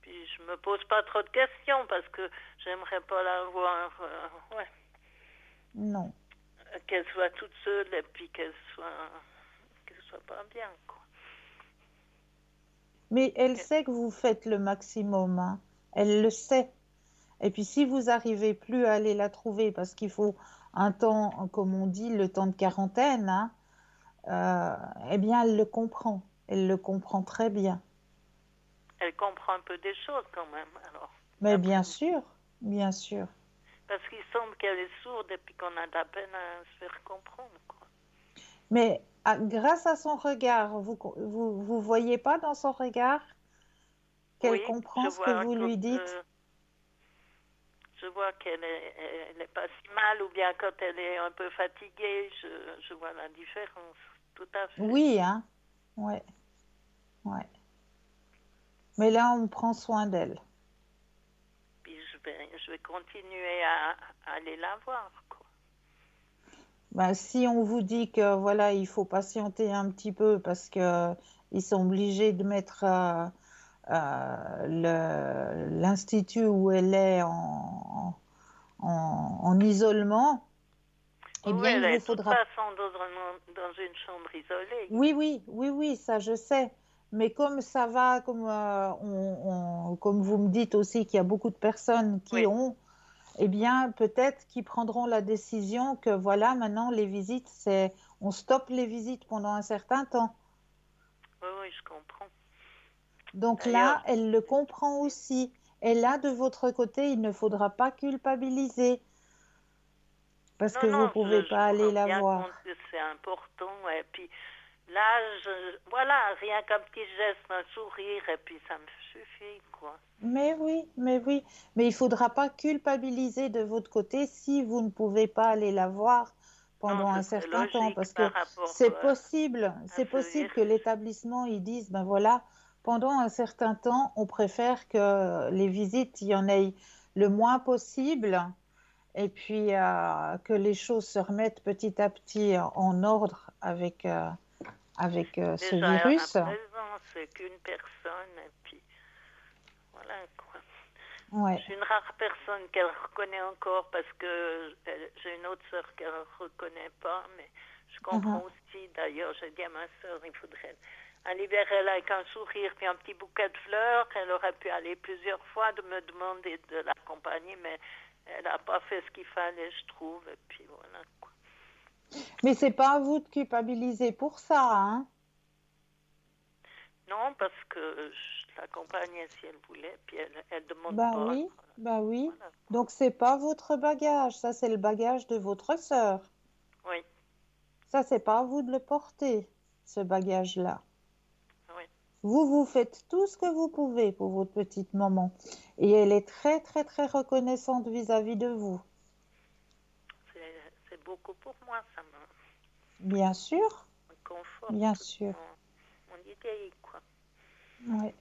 je me pose pas trop de questions parce que j'aimerais pas la voir, ouais, Non. qu'elle soit toute seule et puis qu'elle soit pas bien, quoi. Mais elle sait que vous faites le maximum, hein. Elle le sait. Et puis, si vous n'arrivez plus à aller la trouver, parce qu'il faut un temps, comme on dit, le temps de quarantaine, hein, eh bien, elle le comprend. Elle le comprend très bien. Elle comprend un peu des choses quand même, alors. Mais D'après bien moi. sûr, bien sûr. Parce qu'il semble qu'elle est sourde et puis qu'on a de la peine à se faire comprendre, quoi. Mais grâce à son regard, vous voyez pas dans son regard qu'elle Oui, comprend ce que vous lui dites? je vois qu'elle est pas si mal, ou bien quand elle est un peu fatiguée, je vois la différence, tout à fait. Oui, hein? Ouais, ouais. Mais là, on prend soin d'elle. Puis je vais continuer à aller la voir, quoi. Ben, si on vous dit que voilà, il faut patienter un petit peu parce que ils sont obligés de mettre l'institut où elle est en isolement, eh Oui, bien, elle il est vous de toute faudra. façon dans une chambre isolée. Oui, oui, oui, oui, ça je sais. Mais comme ça va, comme, comme vous me dites aussi qu'il y a beaucoup de personnes qui Oui, ont, eh bien, peut-être qu'ils prendront la décision que voilà, maintenant les visites, on stoppe les visites pendant un certain temps. oui, oui, je comprends. Donc D'ailleurs, là, elle le comprend aussi. Et là, de votre côté, il ne faudra pas culpabiliser parce que non, vous non, pouvez je pas me aller rends la bien voir. compte que c'est important. Et puis là, voilà, rien qu'un petit geste, un sourire, et puis ça me suffit, quoi. Mais oui, mais oui. Mais il faudra pas culpabiliser de votre côté si vous ne pouvez pas aller la voir Non, pendant ce un serait certain temps, logique parce par que rapport à c'est ce possible que virus. l'établissement ils disent ben voilà, pendant un certain temps, on préfère que les visites il y en ait le moins possible et puis que les choses se remettent petit à petit en ordre avec ce Déjà, à virus. présent, c'est qu'une personne, et puis voilà, quoi. Je Ouais. suis une rare personne qu'elle reconnaît encore parce que j'ai une autre sœur qu'elle ne reconnaît pas, mais je comprends Mhm. aussi. D'ailleurs, j'ai dit à ma sœur, il faudrait aller vers elle avec un sourire puis un petit bouquet de fleurs. Elle aurait pu aller plusieurs fois de me demander de l'accompagner, mais elle n'a pas fait ce qu'il fallait, je trouve. Et puis voilà, quoi. Mais c'est pas à vous de culpabiliser pour ça, hein. Non, parce que je l'accompagnais si elle voulait, puis elle demande Bah pas. oui, bah oui. Voilà, quoi. Donc c'est pas votre bagage, ça c'est le bagage de votre sœur. Oui. Ça c'est pas à vous de le porter, ce bagage-là. Vous faites tout ce que vous pouvez pour votre petite maman. Et elle est très, très, très reconnaissante vis-à-vis de vous. C'est beaucoup pour moi, ça Bien sûr, me conforte bien toute sûr. mon idée, quoi. Ouais.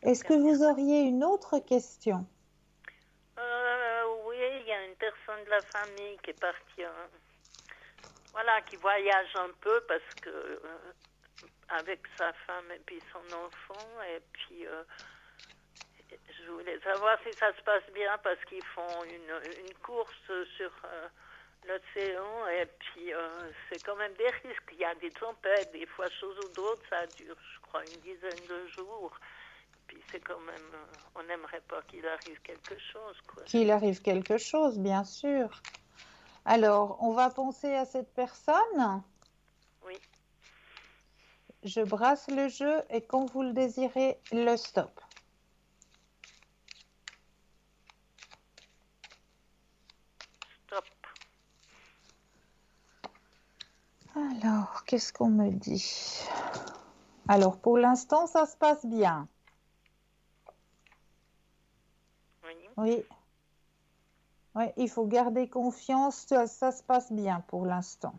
Est-ce que vous auriez une autre question? Oui, il y a une personne de la famille qui est partie, voilà, qui voyage un peu parce que avec sa femme et puis son enfant, et puis je voulais savoir si ça se passe bien parce qu'ils font une course sur l'océan et puis c'est quand même des risques. Il y a des tempêtes, des fois chose ou d'autre, ça dure, je crois, une dizaine de jours. Puis c'est quand même, on n'aimerait pas qu'il arrive quelque chose, quoi. Qu'il arrive quelque chose, bien sûr. Alors, on va penser à cette personne. Oui, Je brasse le jeu et quand vous le désirez, le stop. stop. Alors, qu'est-ce qu'on me dit? Alors, pour l'instant, ça se passe bien. Oui. Oui. Oui, il faut garder confiance, ça se passe bien pour l'instant.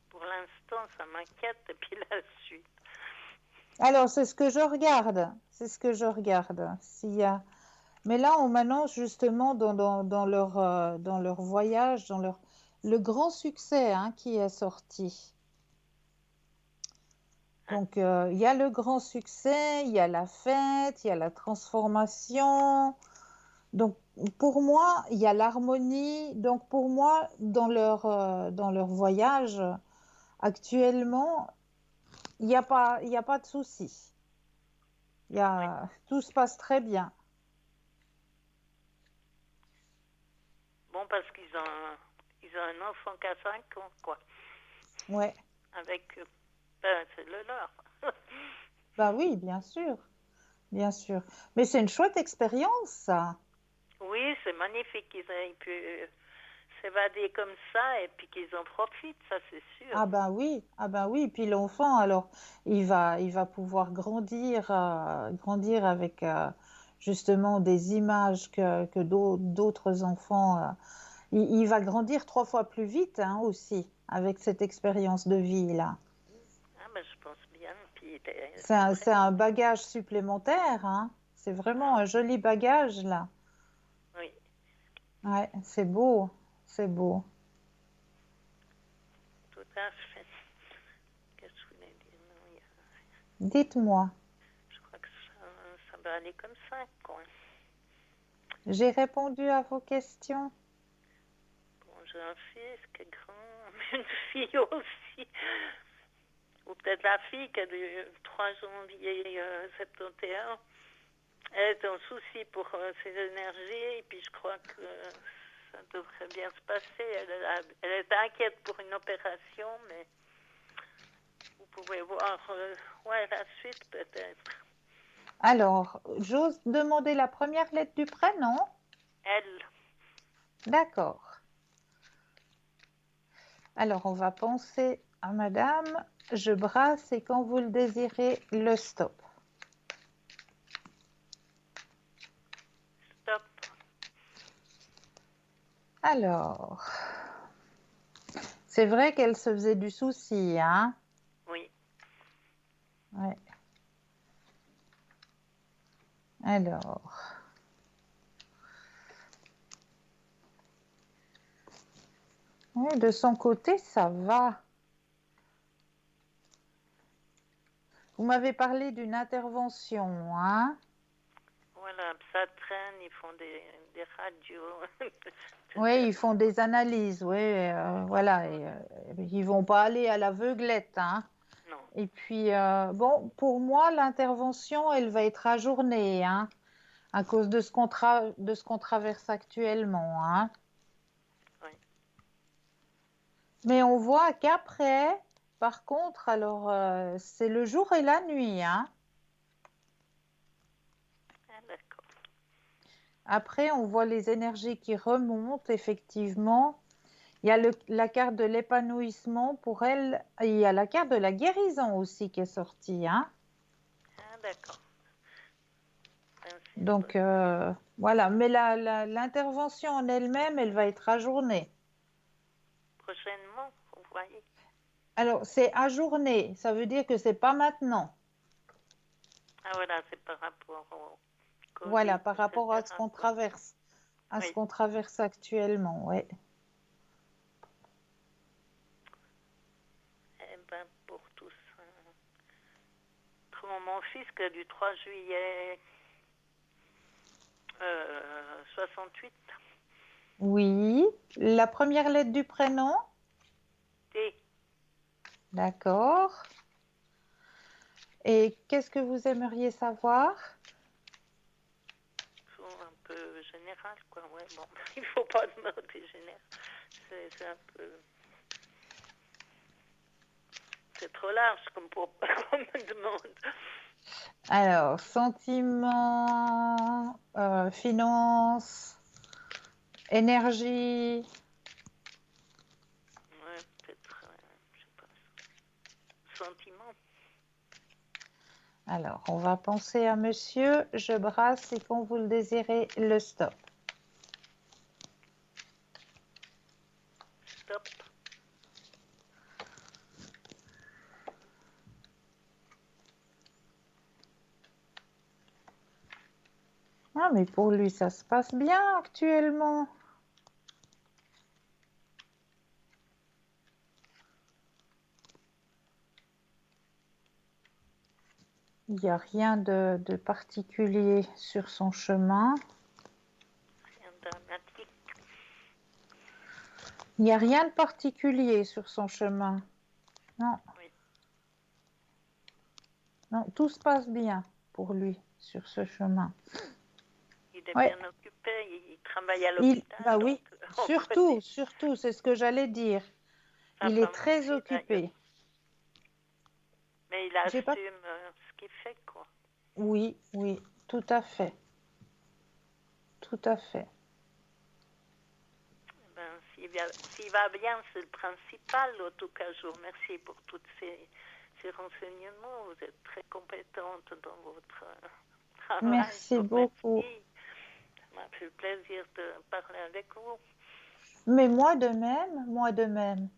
Pour l'instant, ça m'inquiète et puis la suite. Alors, c'est ce que je regarde. C'est ce que je regarde. S'il y a... Mais là, on m'annonce justement dans leur voyage, le grand succès qui est sorti. Donc, il y a le grand succès, il y a la fête, il y a la transformation. Donc, pour moi, il y a l'harmonie. Donc, pour moi, dans leur voyage, actuellement, il n'y a pas de souci. Oui. Tout se passe très bien. Bon, parce qu'ils ont un enfant qui a 5 ans, quoi. Ouais. Avec, c'est le leur. Bah oui, bien sûr. Bien sûr. Mais c'est une chouette expérience, ça. Oui, c'est magnifique qu'ils aient pu s'évader comme ça et puis qu'ils en profitent, ça c'est sûr. Ah ben oui. Puis l'enfant, alors, il va pouvoir grandir avec justement des images que d'autres enfants. Il va grandir 3 fois plus vite aussi avec cette expérience de vie là. Ah ben je pense bien. Puis C'est un bagage supplémentaire, hein. C'est vraiment ah, un joli bagage là. oui, Ouais, c'est beau, c'est beau. tout à fait. Qu'est-ce que je voulais dire? Non, Dites-moi, je crois que ça va aller comme ça, quoi. j'ai répondu à vos questions? Bon, j'ai un fils qui est grand, une fille aussi. Ou peut-être la fille qui a le 3 janvier 71. Elle est en souci pour ses énergies et puis je crois que ça devrait bien se passer. Elle est inquiète pour une opération, mais vous pouvez voir ouais, la suite peut-être. Alors, j'ose demander la première lettre du prénom? Elle, D'accord. Alors, on va penser à madame. Je brasse et quand vous le désirez, le stop. stop. Alors, c'est vrai qu'elle se faisait du souci, hein? Oui, Ouais. Alors. Oui, de son côté, ça va. Vous m'avez parlé d'une intervention, hein? voilà, ça traîne, ils font des radios, Oui, etc. ils font des analyses, oui, voilà. Et, ils vont pas aller à l'aveuglette, hein? Non, Et puis, bon, pour moi, l'intervention, elle va être ajournée, hein, à cause de de ce qu'on traverse actuellement, hein. oui. Mais on voit qu'après, par contre, alors, c'est le jour et la nuit, hein. Ah, d'accord. Après, on voit les énergies qui remontent, effectivement. Il y a la carte de l'épanouissement pour elle. Il y a la carte de la guérison aussi qui est sortie, hein. Ah, d'accord. Donc, voilà. Mais l'intervention en elle-même, elle va être ajournée. Prochainement, vous voyez. Alors, c'est ajourné. Ça veut dire que c'est pas maintenant. Ah, voilà, c'est par rapport au Covid, Voilà, par rapport à ce etc., qu'on quoi. traverse, Oui. actuellement, ouais. Eh ben, pour tous. Pour mon fils, que du 3 juillet 68. Oui. La première lettre du prénom? T. D'accord. Et qu'est-ce que vous aimeriez savoir? Un peu général, quoi. Ouais, bon, il faut pas demander général. C'est un peu... C'est trop large comme pour qu'on me demande. Alors, sentiments, finances, énergie. Ouais, peut-être, je sais pas. Sentiment. Alors, on va penser à monsieur. Je brasse et quand vous le désirez, le stop. Stop. Ah, mais pour lui, ça se passe bien actuellement. Il n'y a rien de particulier sur son chemin. Rien de dramatique. Il n'y a rien de particulier sur son chemin. Non. Oui. Non, tout se passe bien pour lui sur ce chemin. Il est Ouais. bien occupé, il travaille à l'hôpital. Bah oui, Donc, surtout, c'est ce que j'allais dire. sa Il est femme très aussi, occupé. d'ailleurs. Mais il J'ai pas... assume ce qu'il fait, quoi. Oui, tout à fait. Tout à fait. Ben, s'il va bien, c'est le principal. En tout cas, je vous remercie pour tous ces renseignements. Vous êtes très compétente dans votre travail. Merci beaucoup. Ça m'a fait plaisir de parler avec vous. Mais moi de même.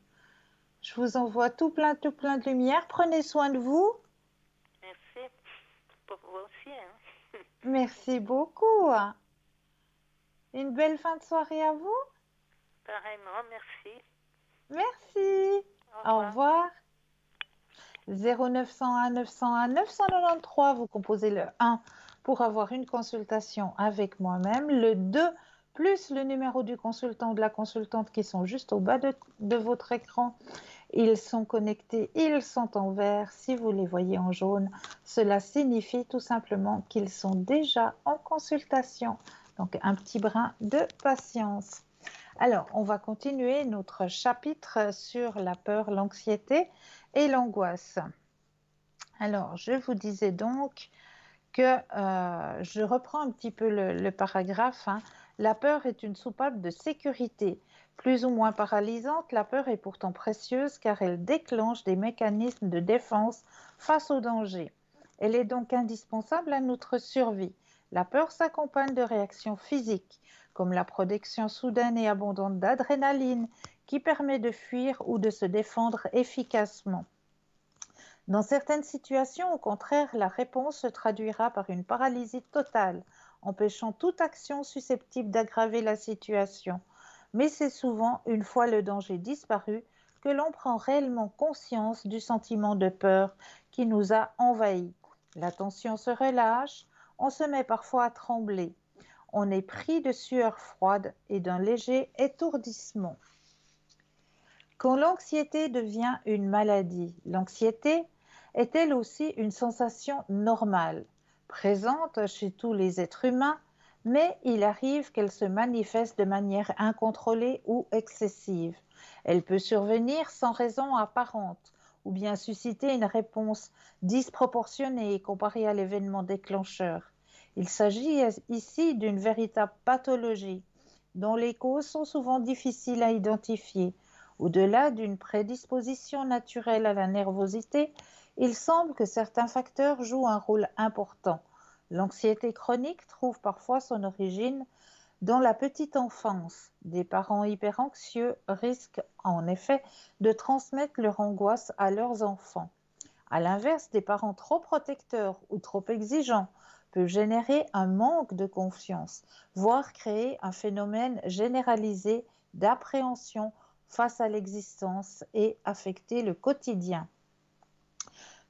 Je vous envoie tout plein de lumière. Prenez soin de vous. Merci pour vous aussi. Hein. Merci beaucoup. Une belle fin de soirée à vous. Pareillement, merci. Merci. Au revoir. 0901 901 993, vous composez le 1 pour avoir une consultation avec moi-même, le 2 plus le numéro du consultant ou de la consultante qui sont juste au bas de votre écran. Ils sont connectés, ils sont en vert. Si vous les voyez en jaune, cela signifie tout simplement qu'ils sont déjà en consultation. Donc un petit brin de patience. Alors, on va continuer notre chapitre sur la peur, l'anxiété et l'angoisse. Alors, je vous disais donc que je reprends un petit peu le paragraphe. Hein. La peur est une soupape de sécurité. Plus ou moins paralysante, la peur est pourtant précieuse car elle déclenche des mécanismes de défense face au danger. Elle est donc indispensable à notre survie. La peur s'accompagne de réactions physiques, comme la production soudaine et abondante d'adrénaline qui permet de fuir ou de se défendre efficacement. Dans certaines situations, au contraire, la réponse se traduira par une paralysie totale, empêchant toute action susceptible d'aggraver la situation. Mais c'est souvent, une fois le danger disparu, que l'on prend réellement conscience du sentiment de peur qui nous a envahis. La tension se relâche, on se met parfois à trembler. On est pris de sueur froide et d'un léger étourdissement. Quand l'anxiété devient une maladie, l'anxiété est elle aussi une sensation normale, présente chez tous les êtres humains, mais il arrive qu'elle se manifeste de manière incontrôlée ou excessive. Elle peut survenir sans raison apparente ou bien susciter une réponse disproportionnée comparée à l'événement déclencheur. Il s'agit ici d'une véritable pathologie dont les causes sont souvent difficiles à identifier. Au-delà d'une prédisposition naturelle à la nervosité, il semble que certains facteurs jouent un rôle important. L'anxiété chronique trouve parfois son origine dans la petite enfance. Des parents hyperanxieux risquent en effet de transmettre leur angoisse à leurs enfants. À l'inverse, des parents trop protecteurs ou trop exigeants peuvent générer un manque de confiance, voire créer un phénomène généralisé d'appréhension face à l'existence et affecter le quotidien.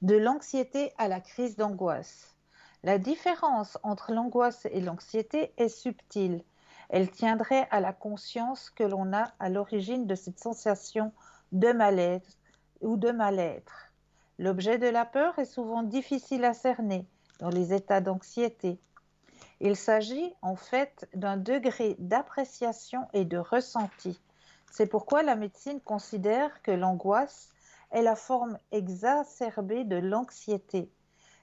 De l'anxiété à la crise d'angoisse. La différence entre l'angoisse et l'anxiété est subtile. Elle tiendrait à la conscience que l'on a à l'origine de cette sensation de malaise ou de mal-être. L'objet de la peur est souvent difficile à cerner dans les états d'anxiété. Il s'agit en fait d'un degré d'appréciation et de ressenti. C'est pourquoi la médecine considère que l'angoisse est la forme exacerbée de l'anxiété.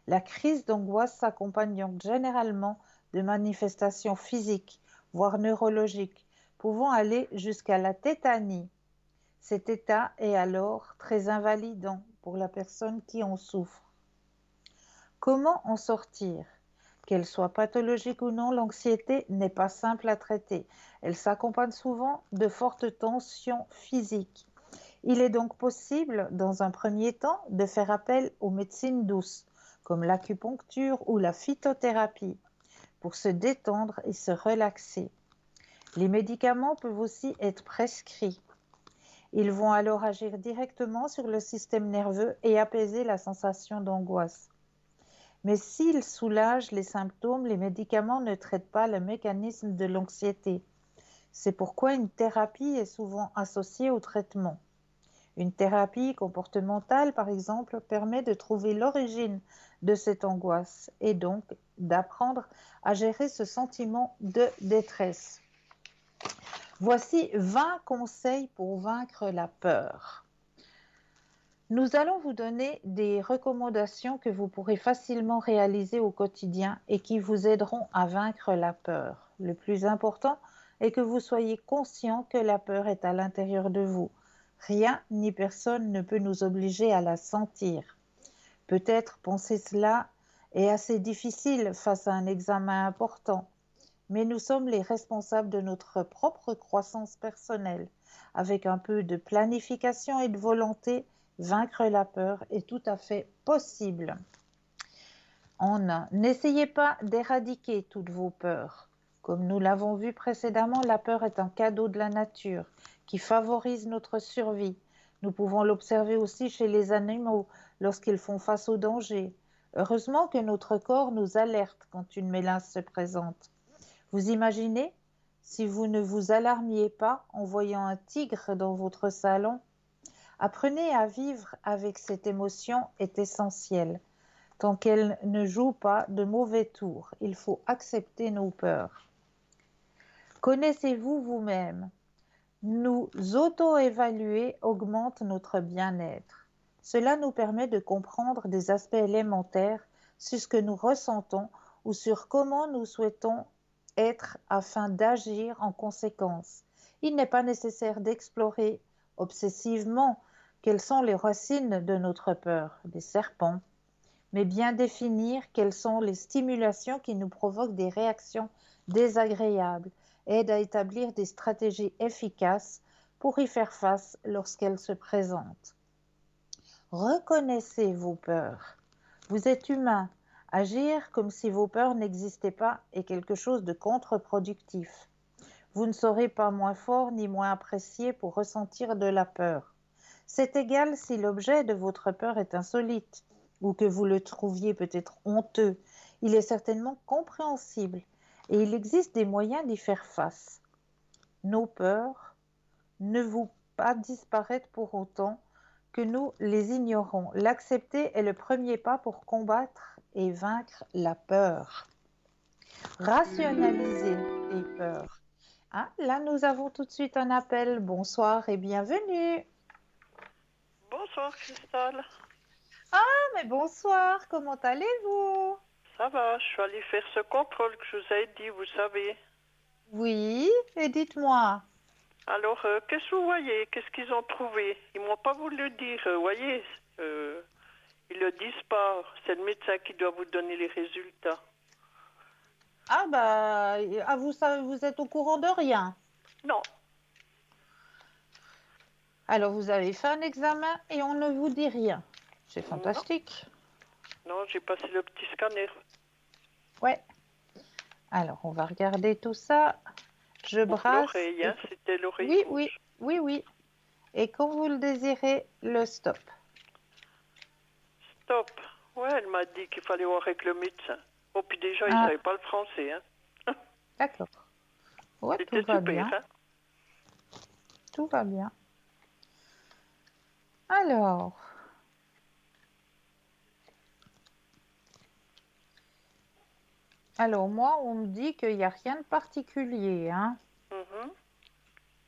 La crise d'angoisse s'accompagne donc généralement de manifestations physiques, voire neurologiques, pouvant aller jusqu'à la tétanie. Cet état est alors très invalidant pour la personne qui en souffre. Comment en sortir? Qu'elle soit pathologique ou non, l'anxiété n'est pas simple à traiter. Elle s'accompagne souvent de fortes tensions physiques. Il est donc possible, dans un premier temps, de faire appel aux médecines douces, comme l'acupuncture ou la phytothérapie, pour se détendre et se relaxer. Les médicaments peuvent aussi être prescrits. Ils vont alors agir directement sur le système nerveux et apaiser la sensation d'angoisse. Mais s'ils soulagent les symptômes, les médicaments ne traitent pas le mécanisme de l'anxiété. C'est pourquoi une thérapie est souvent associée au traitement. Une thérapie comportementale, par exemple, permet de trouver l'origine de cette angoisse et donc d'apprendre à gérer ce sentiment de détresse. Voici 20 conseils pour vaincre la peur. Nous allons vous donner des recommandations que vous pourrez facilement réaliser au quotidien et qui vous aideront à vaincre la peur. Le plus important est que vous soyez conscient que la peur est à l'intérieur de vous. Rien ni personne ne peut nous obliger à la sentir. Peut-être penser cela est assez difficile face à un examen important, mais nous sommes les responsables de notre propre croissance personnelle. Avec un peu de planification et de volonté, vaincre la peur est tout à fait possible. N'essayez pas d'éradiquer toutes vos peurs. Comme nous l'avons vu précédemment, la peur est un cadeau de la nature qui favorise notre survie. Nous pouvons l'observer aussi chez les animaux lorsqu'ils font face au danger. Heureusement que notre corps nous alerte quand une menace se présente. Vous imaginez si vous ne vous alarmiez pas en voyant un tigre dans votre salon? Apprenez à vivre avec cette émotion est essentiel. Tant qu'elle ne joue pas de mauvais tours, il faut accepter nos peurs. Connaissez-vous vous-même? Nous auto-évaluer augmente notre bien-être. Cela nous permet de comprendre des aspects élémentaires sur ce que nous ressentons ou sur comment nous souhaitons être afin d'agir en conséquence. Il n'est pas nécessaire d'explorer obsessivement quelles sont les racines de notre peur, des serpents, mais bien définir quelles sont les stimulations qui nous provoquent des réactions désagréables, aide à établir des stratégies efficaces pour y faire face lorsqu'elles se présentent. Reconnaissez vos peurs. Vous êtes humain. Agir comme si vos peurs n'existaient pas est quelque chose de contre-productif. Vous ne serez pas moins fort ni moins apprécié pour ressentir de la peur. C'est égal si l'objet de votre peur est insolite ou que vous le trouviez peut-être honteux. Il est certainement compréhensible et il existe des moyens d'y faire face. Nos peurs ne vont pas disparaître pour autant que nous les ignorons. L'accepter est le premier pas pour combattre et vaincre la peur. Rationaliser les peurs. Là, nous avons tout de suite un appel. Bonsoir et bienvenue. Bonsoir Cristal. Mais bonsoir, comment allez-vous? Ça va, je suis allée faire ce contrôle que je vous ai dit, vous savez. Oui, et dites-moi. Alors, qu'est-ce que vous voyez? Qu'est-ce qu'ils ont trouvé? Ils m'ont pas voulu le dire, vous voyez. Ils le disent pas. C'est le médecin qui doit vous donner les résultats. Ah bah, vous savez, vous êtes au courant de rien. Non, Alors, vous avez fait un examen et on ne vous dit rien. C'est non, fantastique. non, j'ai passé le petit scanner. Ouais. Alors, on va regarder tout ça. Je Pour brasse. l'oreille, hein, c'était l'oreille Oui, oui, gauche. oui, oui. Et quand vous le désirez, le stop. Stop. Ouais, elle m'a dit qu'il fallait voir avec le médecin. Oh, puis déjà, il Ah, savait pas le français, hein. d'accord. Ouais, tout C'était va super, bien. hein. Tout va bien. Alors, moi, on me dit qu'il n'y a rien de particulier, hein. Mhm.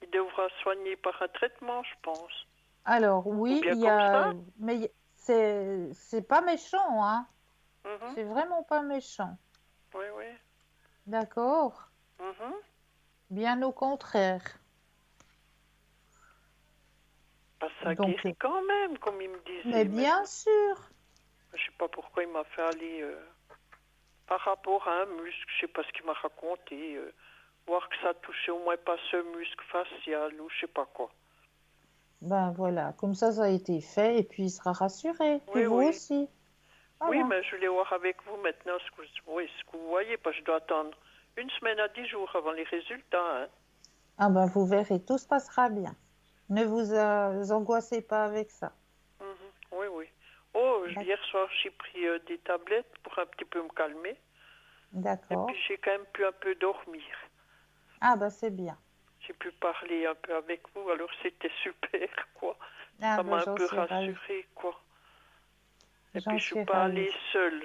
Il devra soigner par un traitement, je pense. Alors, Ou oui, bien il y comme a, ça. mais c'est pas méchant, hein. Mhm. C'est vraiment pas méchant. Oui, oui. D'accord? Mhm. Bien au contraire. Bah, ça Donc, guérit quand même, comme il me mais disait. Mais bien sûr. je sais pas pourquoi il m'a fait aller par rapport à un muscle. Je sais pas ce qu'il m'a raconté. Voir que ça touchait au moins pas ce muscle facial ou je sais pas quoi. Ben voilà, comme ça a été fait et puis il sera rassuré. Et Oui, vous oui. aussi. Oui, Voilà. mais je voulais voir avec vous maintenant ce que vous voyez, parce que je dois attendre 1 semaine à 10 jours avant les résultats. Hein. Ah ben vous verrez, tout se passera bien. Ne vous angoissez pas avec ça. Mhm. Oui, oui. Oh, D'ac- hier soir, j'ai pris des tablettes pour un petit peu me calmer. Et puis, D'accord. j'ai quand même pu un peu dormir. Ah ben c'est bien. J'ai pu parler un peu avec vous, alors c'était super, quoi. Ah Ça ben m'a un j'en peu suis ravie. rassurée, quoi. Et puis, J'en je suis suis pas ravie. allée seule,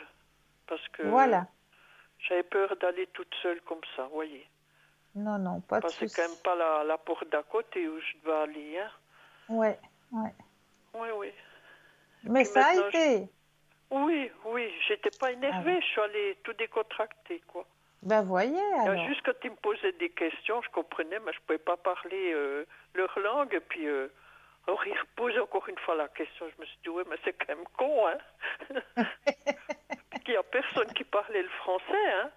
parce que Voilà. j'avais peur d'aller toute seule comme ça, vous voyez. Non, non, pas de Parce que c'est quand même souci. pas la porte d'à côté où je dois aller, hein. Ouais, ouais. Oui, oui. Et Mais puis ça a maintenant, été. oui, oui, j'étais pas Alors, énervée, je suis allée tout décontractée, quoi. ben voyez Il y a alors. juste quand ils me posaient des questions, je comprenais, mais je pouvais pas parler leur langue. Et puis, alors ils reposent encore une fois la question. Je me suis dit, ouais, mais c'est quand même con, hein. Il y a personne qui parlait le français, hein.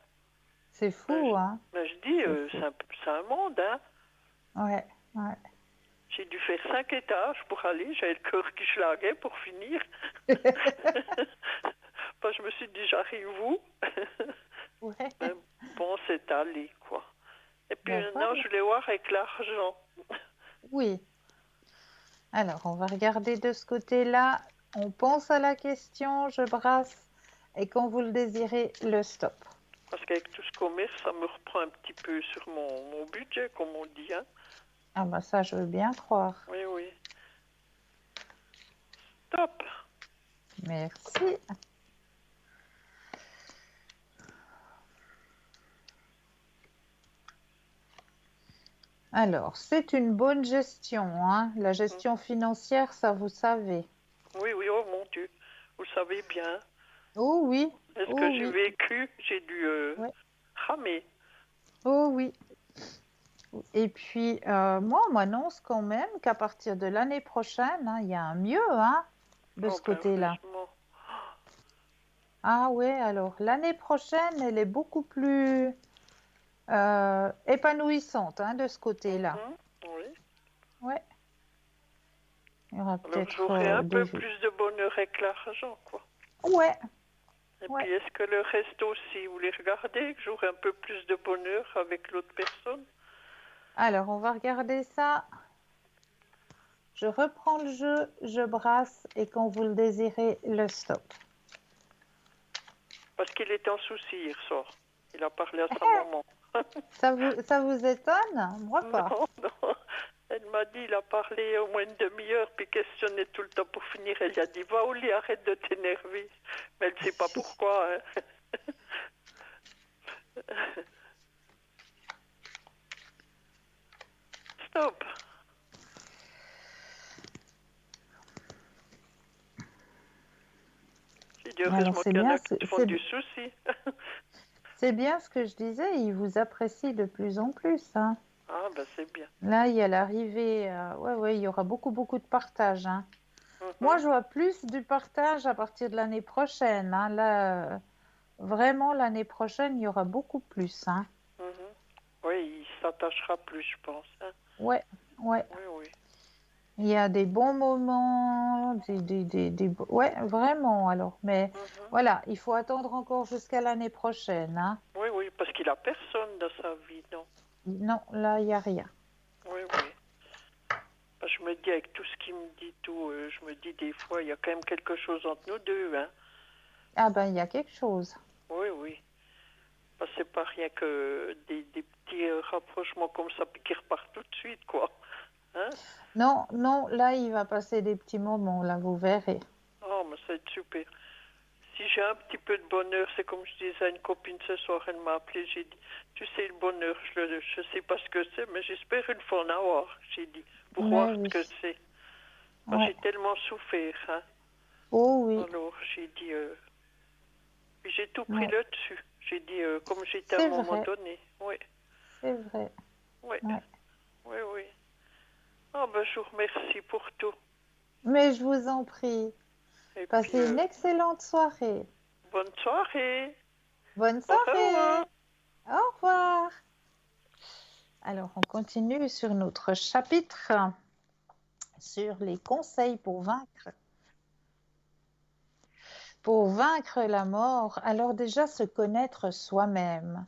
C'est Mais fou, hein? mais je dis, C'est fou. c'est un monde, hein. Ouais, ouais. J'ai dû faire 5 étages pour aller. J'avais le cœur qui schlaguait pour finir. Enfin, je me suis dit, j'arrive où? Ouais. Mais bon, c'est allé, quoi. Et puis Ben maintenant, voilà. je voulais voir avec l'argent. Oui. Alors, on va regarder de ce côté-là. On pense à la question, je brasse. Et quand vous le désirez, le stop. Parce qu'avec tout ce commerce, ça me reprend un petit peu sur mon budget, comme on dit. Hein. Ah ben ça, je veux bien croire. Oui, oui. Top. Merci. Alors, c'est une bonne gestion, hein. La Mm. gestion financière, ça vous savez. Oui, oui, oh mon Dieu. Vous le savez bien. Oh oui, Est-ce que oh j'ai oui, vécu? J'ai dû ouais, ramer. oh oui. Et puis, moi, on m'annonce quand même qu'à partir de l'année prochaine, hein, il y a un mieux, hein, de Oh, ce ben côté-là. heureusement. Ah ouais, alors l'année prochaine, elle est beaucoup plus épanouissante, hein, de ce côté-là. Mhm, oui. Ouais, il y aura Alors peut-être j'aurai un peu des... plus de bonheur avec l'argent, quoi. Ouais, Et ouais. puis est-ce que le reste aussi, vous les regardez, que j'aurai un peu plus de bonheur avec l'autre personne? Alors, on va regarder ça. Je reprends le jeu, je brasse et quand vous le désirez, le stop. Parce qu'il était en souci hier soir. Il a parlé à sa maman. Ça vous étonne? Moi pas. Non, non. Elle m'a dit, il a parlé au moins une demi-heure, puis questionnait tout le temps pour finir. Elle lui a dit, va au lit, arrête de t'énerver. Mais elle ne sait pas pourquoi. Hein. Stop. J'ai dit, Alors heureusement c'est qu'il y en bien, a qui te font du souci. C'est bien ce que je disais, il vous apprécie de plus en plus, hein. Ah, ben c'est bien. Là, il y a l'arrivée, ouais, il y aura beaucoup, beaucoup de partage, hein. Moi, Mhm, je vois plus du partage à partir de l'année prochaine, hein. Là, vraiment, l'année prochaine, il y aura beaucoup plus, hein. mhm. Oui, il s'attachera plus, je pense, hein. Ouais, ouais. Oui, oui. Il y a des bons moments, ouais, vraiment, alors. Mais Mhm. voilà, il faut attendre encore jusqu'à l'année prochaine, hein. Oui, oui, parce qu'il a personne dans sa vie, non. Non, là, il n'y a rien. Oui, oui. Je me dis, avec tout ce qu'il me dit, tout, je me dis des fois, il y a quand même quelque chose entre nous deux, hein. Ah ben, il y a quelque chose. Oui, oui. Parce que c'est pas rien que des petits rapprochements comme ça qui repartent tout de suite, quoi. Hein? Non, non, là, il va passer des petits moments, là, vous verrez. Oh, mais ça va être super. Si j'ai un petit peu de bonheur, c'est comme je disais à une copine ce soir, elle m'a appelé, j'ai dit, tu sais, le bonheur, je sais pas ce que c'est, mais j'espère une fois en avoir, j'ai dit, pour voir Mais ce oui, que c'est. Parce que ouais. j'ai tellement souffert, hein. Oh oui, Alors, j'ai dit, puis j'ai tout pris ouais. là-dessus. J'ai dit, comme j'étais à un C'est moment vrai, donné. Oui, c'est vrai. oui, Ouais. oui, oui. Ah, ben, je vous remercie pour tout. Mais je vous en prie, Et puis, passez une excellente soirée. bonne soirée. Bonne Au revoir. soirée. Au revoir. Alors, on continue sur notre chapitre sur les conseils pour vaincre. Pour vaincre la mort, alors déjà se connaître soi-même.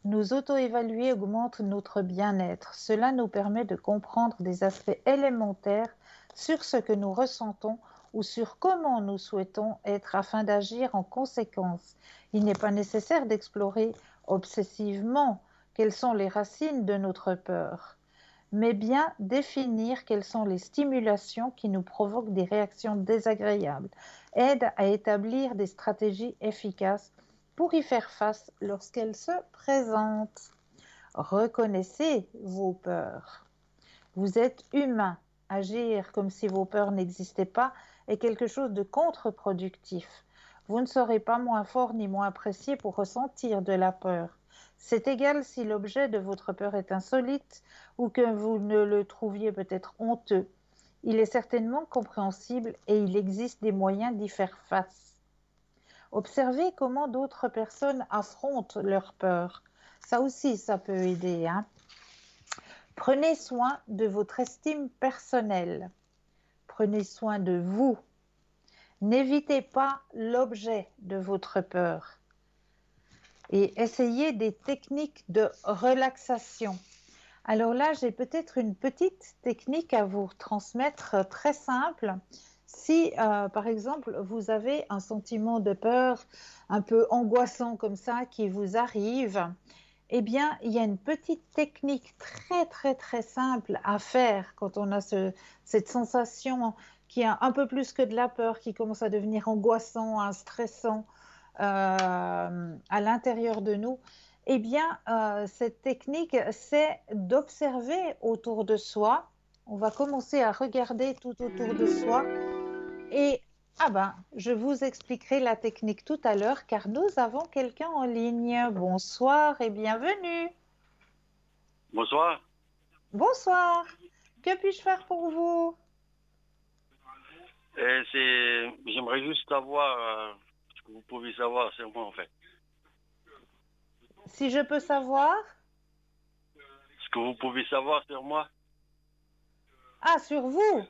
Nous auto-évaluer augmente notre bien-être. Cela nous permet de comprendre des aspects élémentaires sur ce que nous ressentons ou sur comment nous souhaitons être afin d'agir en conséquence. Il n'est pas nécessaire d'explorer obsessivement quelles sont les racines de notre peur, mais bien définir quelles sont les stimulations qui nous provoquent des réactions désagréables, aide à établir des stratégies efficaces pour y faire face lorsqu'elles se présentent. Reconnaissez vos peurs. Vous êtes humain. Agir comme si vos peurs n'existaient pas est quelque chose de contre-productif. Vous ne serez pas moins fort ni moins apprécié pour ressentir de la peur. C'est égal si l'objet de votre peur est insolite ou que vous ne le trouviez peut-être honteux. Il est certainement compréhensible et il existe des moyens d'y faire face. Observez comment d'autres personnes affrontent leur peur. Ça aussi, ça peut aider, hein. Prenez soin de votre estime personnelle. Prenez soin de vous. N'évitez pas l'objet de votre peur. Et essayez des techniques de relaxation. Alors là, j'ai peut-être une petite technique à vous transmettre très simple. Si, par exemple, vous avez un sentiment de peur un peu angoissant comme ça qui vous arrive, eh bien, il y a une petite technique très, très, très simple à faire quand on a cette sensation qui est un peu plus que de la peur, qui commence à devenir angoissant, stressant à l'intérieur de nous. Eh bien, cette technique, c'est d'observer autour de soi. On va commencer à regarder tout autour de soi et ah ben, je vous expliquerai la technique tout à l'heure car nous avons quelqu'un en ligne. Bonsoir et bienvenue. Bonsoir. Bonsoir. Que puis-je faire pour vous? J'aimerais juste savoir ce que vous pouvez savoir sur moi en fait. Si je peux savoir? Ce que vous pouvez savoir sur moi. Ah, sur vous?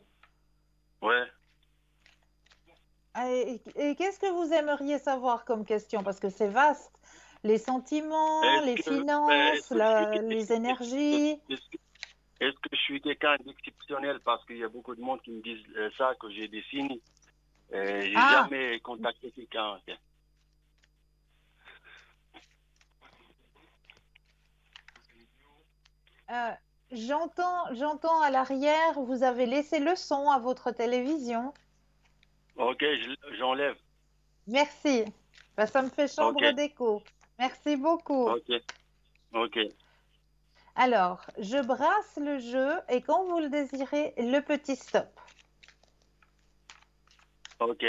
Ouais. Et qu'est-ce que vous aimeriez savoir comme question? Parce que c'est vaste. Les sentiments, les finances, les énergies. Est-ce que je suis quelqu'un d'exceptionnel parce qu'il y a beaucoup de monde qui me disent ça, que j'ai des signes. J'ai Ah, jamais contacté quelqu'un. Ok. euh, j'entends à l'arrière, vous avez laissé le son à votre télévision. Ok, j'enlève. Merci. Ben, ça me fait Ok, chambre d'écho. Merci beaucoup. ok, ok, Alors, je brasse le jeu et quand vous le désirez, le petit stop. ok.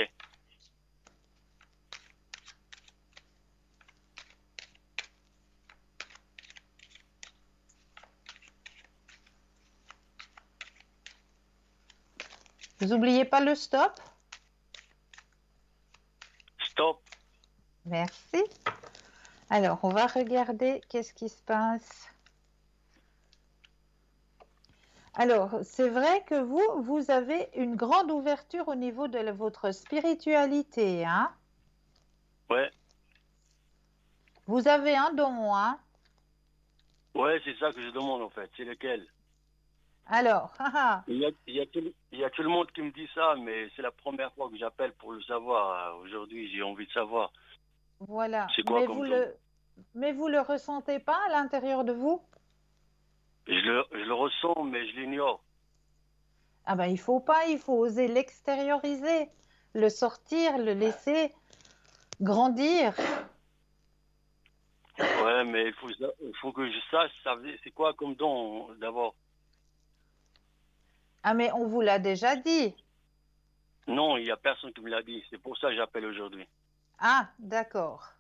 Vous n'oubliez pas le stop? Stop. Merci. Alors, on va regarder qu'est-ce qui se passe. Alors, c'est vrai que vous avez une grande ouverture au niveau de votre spiritualité, hein? Ouais. Vous avez un don, hein? Ouais, c'est ça que je demande en fait. C'est lequel? Alors, Il y a tout le monde qui me dit ça, mais c'est la première fois que j'appelle pour le savoir. Aujourd'hui, j'ai envie de savoir. voilà. C'est quoi comme don? Mais vous le ressentez pas à l'intérieur de vous? Je le ressens, mais je l'ignore. Ah ben, il faut pas, il faut oser l'extérioriser, le sortir, le laisser grandir. Ouais, mais il faut que je sache, c'est quoi comme don d'abord? Ah, mais on vous l'a déjà dit. Non, il n'y a personne qui me l'a dit. C'est pour ça que j'appelle aujourd'hui. Ah, d'accord.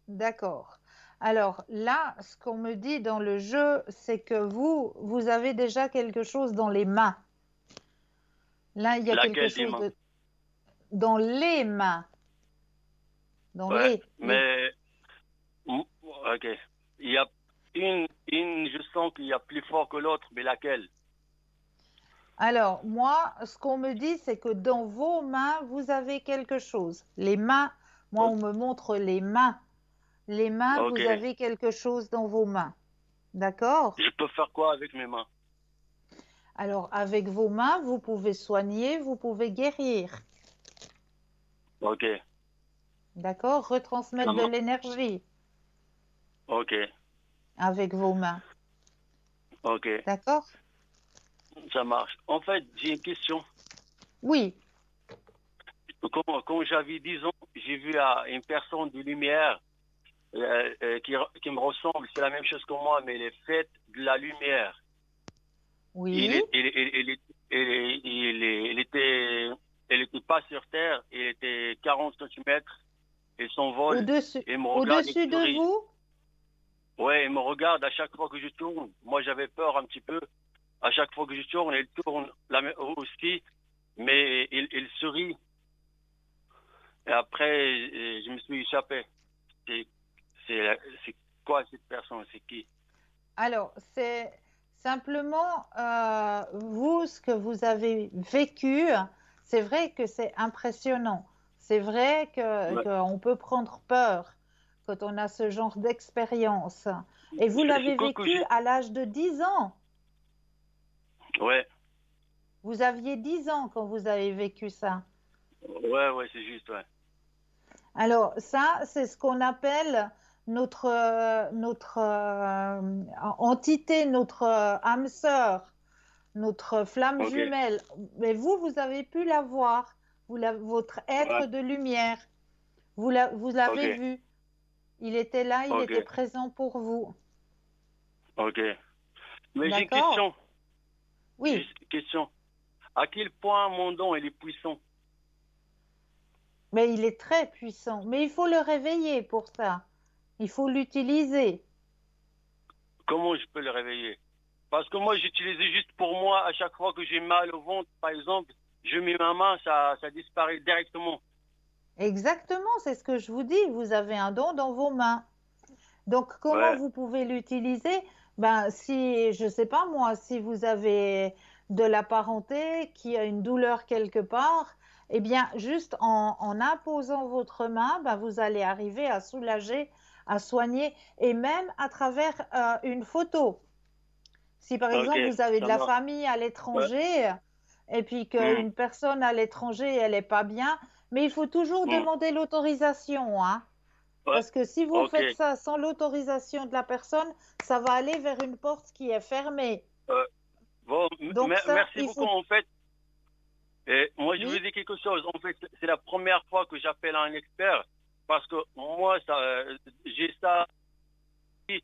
D'accord. Alors là, ce qu'on me dit dans le jeu, c'est que vous avez déjà quelque chose dans les mains. Là, il y a quelque Laquelle des chose mains? dans les mains. Dans Ouais, les. mais ok. Il y a je sens qu'il y a plus fort que l'autre, mais laquelle? Alors, moi, ce qu'on me dit, c'est que dans vos mains, vous avez quelque chose. Les mains, moi, on me montre les mains. Les mains, Ok. vous avez quelque chose dans vos mains. D'accord? Je peux faire quoi avec mes mains? Alors, avec vos mains, vous pouvez soigner, vous pouvez guérir. Ok. D'accord? Retransmettre de l'énergie Ok. avec vos mains. Ok. D'accord? Ça marche. En fait, j'ai une question. Oui. Quand j'avais 10 ans, j'ai vu une personne de lumière qui me ressemble. C'est la même chose que moi, mais elle est faite de la lumière. Oui. Elle était pas sur Terre, elle était 40 centimètres, et s'envole, Au-dessus, et me regarde et au-dessus de sourit. vous? Ouais, elle me regarde à chaque fois que je tourne. Moi, j'avais peur un petit peu. À chaque fois que je tourne, elle tourne aussi, mais il sourit. Et après, je me suis échappé. C'est c'est quoi cette personne? C'est qui? Alors, c'est simplement vous, ce que vous avez vécu, c'est vrai que c'est impressionnant. C'est vrai Ouais. qu'on peut prendre peur quand on a ce genre d'expérience. Et vous C'est l'avez quoi que vécu j'ai? à l'âge de 10 ans. Ouais, Vous aviez 10 ans quand vous avez vécu ça. ouais, c'est juste, ouais. Alors, ça, c'est ce qu'on appelle notre entité, notre âme sœur, notre flamme Ok. jumelle. Mais vous avez pu la voir, votre Ouais, être de lumière. Vous ok, l'avez vu. Il était là, il ok, était présent pour vous. ok. Mais j'ai une D'accord? question. Oui, Juste une question. À quel point mon don il est puissant? mais il est très puissant. Mais il faut le réveiller pour ça. Il faut l'utiliser. Comment je peux le réveiller? Parce que moi, j'utilisais juste pour moi, à chaque fois que j'ai mal au ventre, par exemple, je mets ma main, ça disparaît directement. Exactement, c'est ce que je vous dis. Vous avez un don dans vos mains. Donc, comment Ouais, vous pouvez l'utiliser? Ben, si, je ne sais pas moi, si vous avez de la parenté, qui a une douleur quelque part, eh bien, juste en imposant votre main, ben, vous allez arriver à soulager, à soigner, et même à travers une photo. Si par ok, exemple vous avez de ça la marche. famille à Ouais, l'étranger et puis hum, qu'une personne à l'étranger, elle n'est pas bien, mais il faut toujours hum. demander l'autorisation, hein. Ouais, Parce que si vous ok. faites ça sans l'autorisation de la personne, ça va aller vers une porte qui est fermée. Euh, bon, Donc ça, merci il beaucoup. faut... En fait, moi, je vous Oui, dis quelque chose. En fait, c'est la première fois que j'appelle un expert parce que moi, j'ai ça et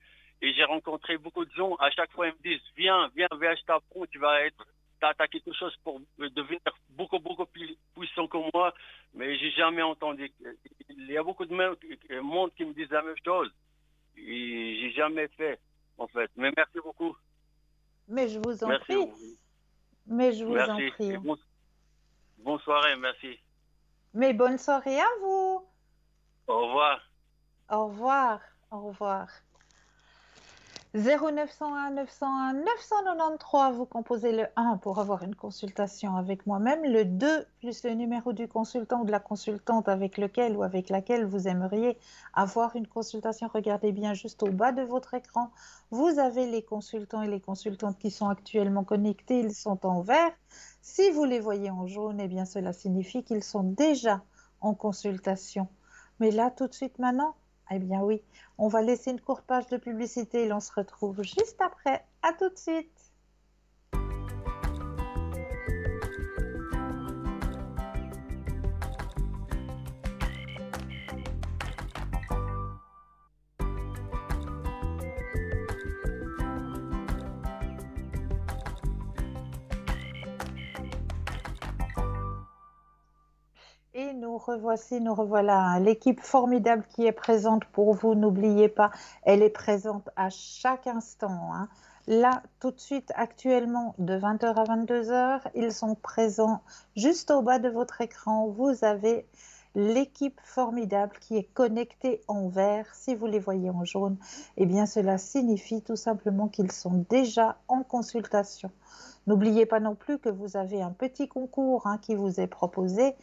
j'ai rencontré beaucoup de gens. À chaque fois, ils me disent, viens, je t'apprends, t'as quelque chose pour devenir beaucoup plus puissant que moi. Mais j'ai jamais entendu. Il y a beaucoup de monde qui me disent la même chose. Et j'ai jamais fait, en fait. Mais merci beaucoup. mais je vous en Merci. prie, mais je vous en Merci. prie. Bonne soirée, merci. Mais bonne soirée à vous. Au revoir. Au revoir. Au revoir. 0901 901 993, vous composez le 1 pour avoir une consultation avec moi-même, le 2 plus le numéro du consultant ou de la consultante avec lequel ou avec laquelle vous aimeriez avoir une consultation. Regardez bien juste au bas de votre écran, vous avez les consultants et les consultantes qui sont actuellement connectés, ils sont en vert. Si vous les voyez en jaune, eh bien cela signifie qu'ils sont déjà en consultation. Mais là, tout de suite maintenant, eh bien oui, on va laisser une courte page de publicité et l'on se retrouve juste après. À tout de suite. Et nous revoici, nous revoilà. L'équipe formidable qui est présente pour vous, n'oubliez pas, elle est présente à chaque instant. Hein. Là, tout de suite, actuellement, de 20h à 22h, ils sont présents juste au bas de votre écran. Vous avez l'équipe formidable qui est connectée en vert. Si vous les voyez en jaune, eh bien, cela signifie tout simplement qu'ils sont déjà en consultation. N'oubliez pas non plus que vous avez un petit concours qui vous est proposé.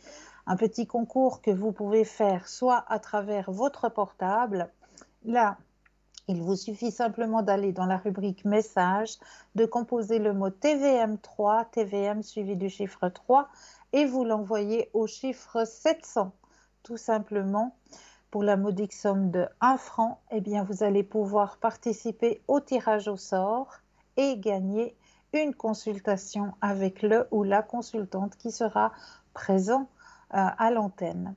Un petit concours que vous pouvez faire soit à travers votre portable. Là, il vous suffit simplement d'aller dans la rubrique message, de composer le mot TVM3, TVM suivi du chiffre 3 et vous l'envoyez au chiffre 700. Tout simplement, pour la modique somme de 1 franc, eh bien vous allez pouvoir participer au tirage au sort et gagner une consultation avec le ou la consultante qui sera présent à l'antenne.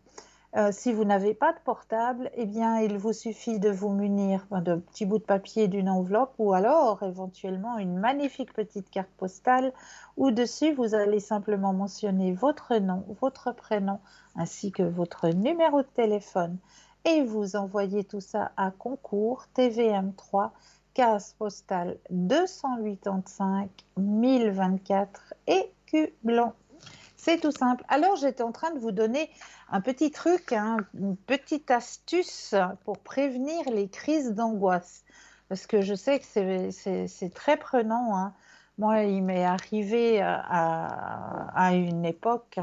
Si vous n'avez pas de portable, eh bien, il vous suffit de vous munir d'un petit bout de papier, d'une enveloppe ou alors éventuellement une magnifique petite carte postale où dessus vous allez simplement mentionner votre nom, votre prénom ainsi que votre numéro de téléphone et vous envoyez tout ça à concours TVM3 case postale 285 1024 Écu Blanc. C'est tout simple. Alors, j'étais en train de vous donner un petit truc, une petite astuce pour prévenir les crises d'angoisse. Parce que je sais que c'est très prenant. Moi, il m'est arrivé à une époque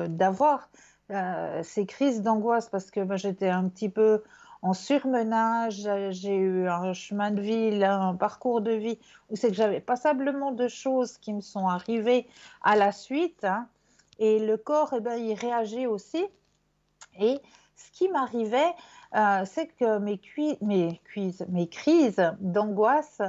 d'avoir ces crises d'angoisse parce que j'étais un petit peu en surmenage. J'ai eu un chemin de vie, un parcours de vie où c'est que j'avais passablement de choses qui me sont arrivées à la suite. Et le corps, il réagit aussi. Et ce qui m'arrivait, c'est que mes crises d'angoisse,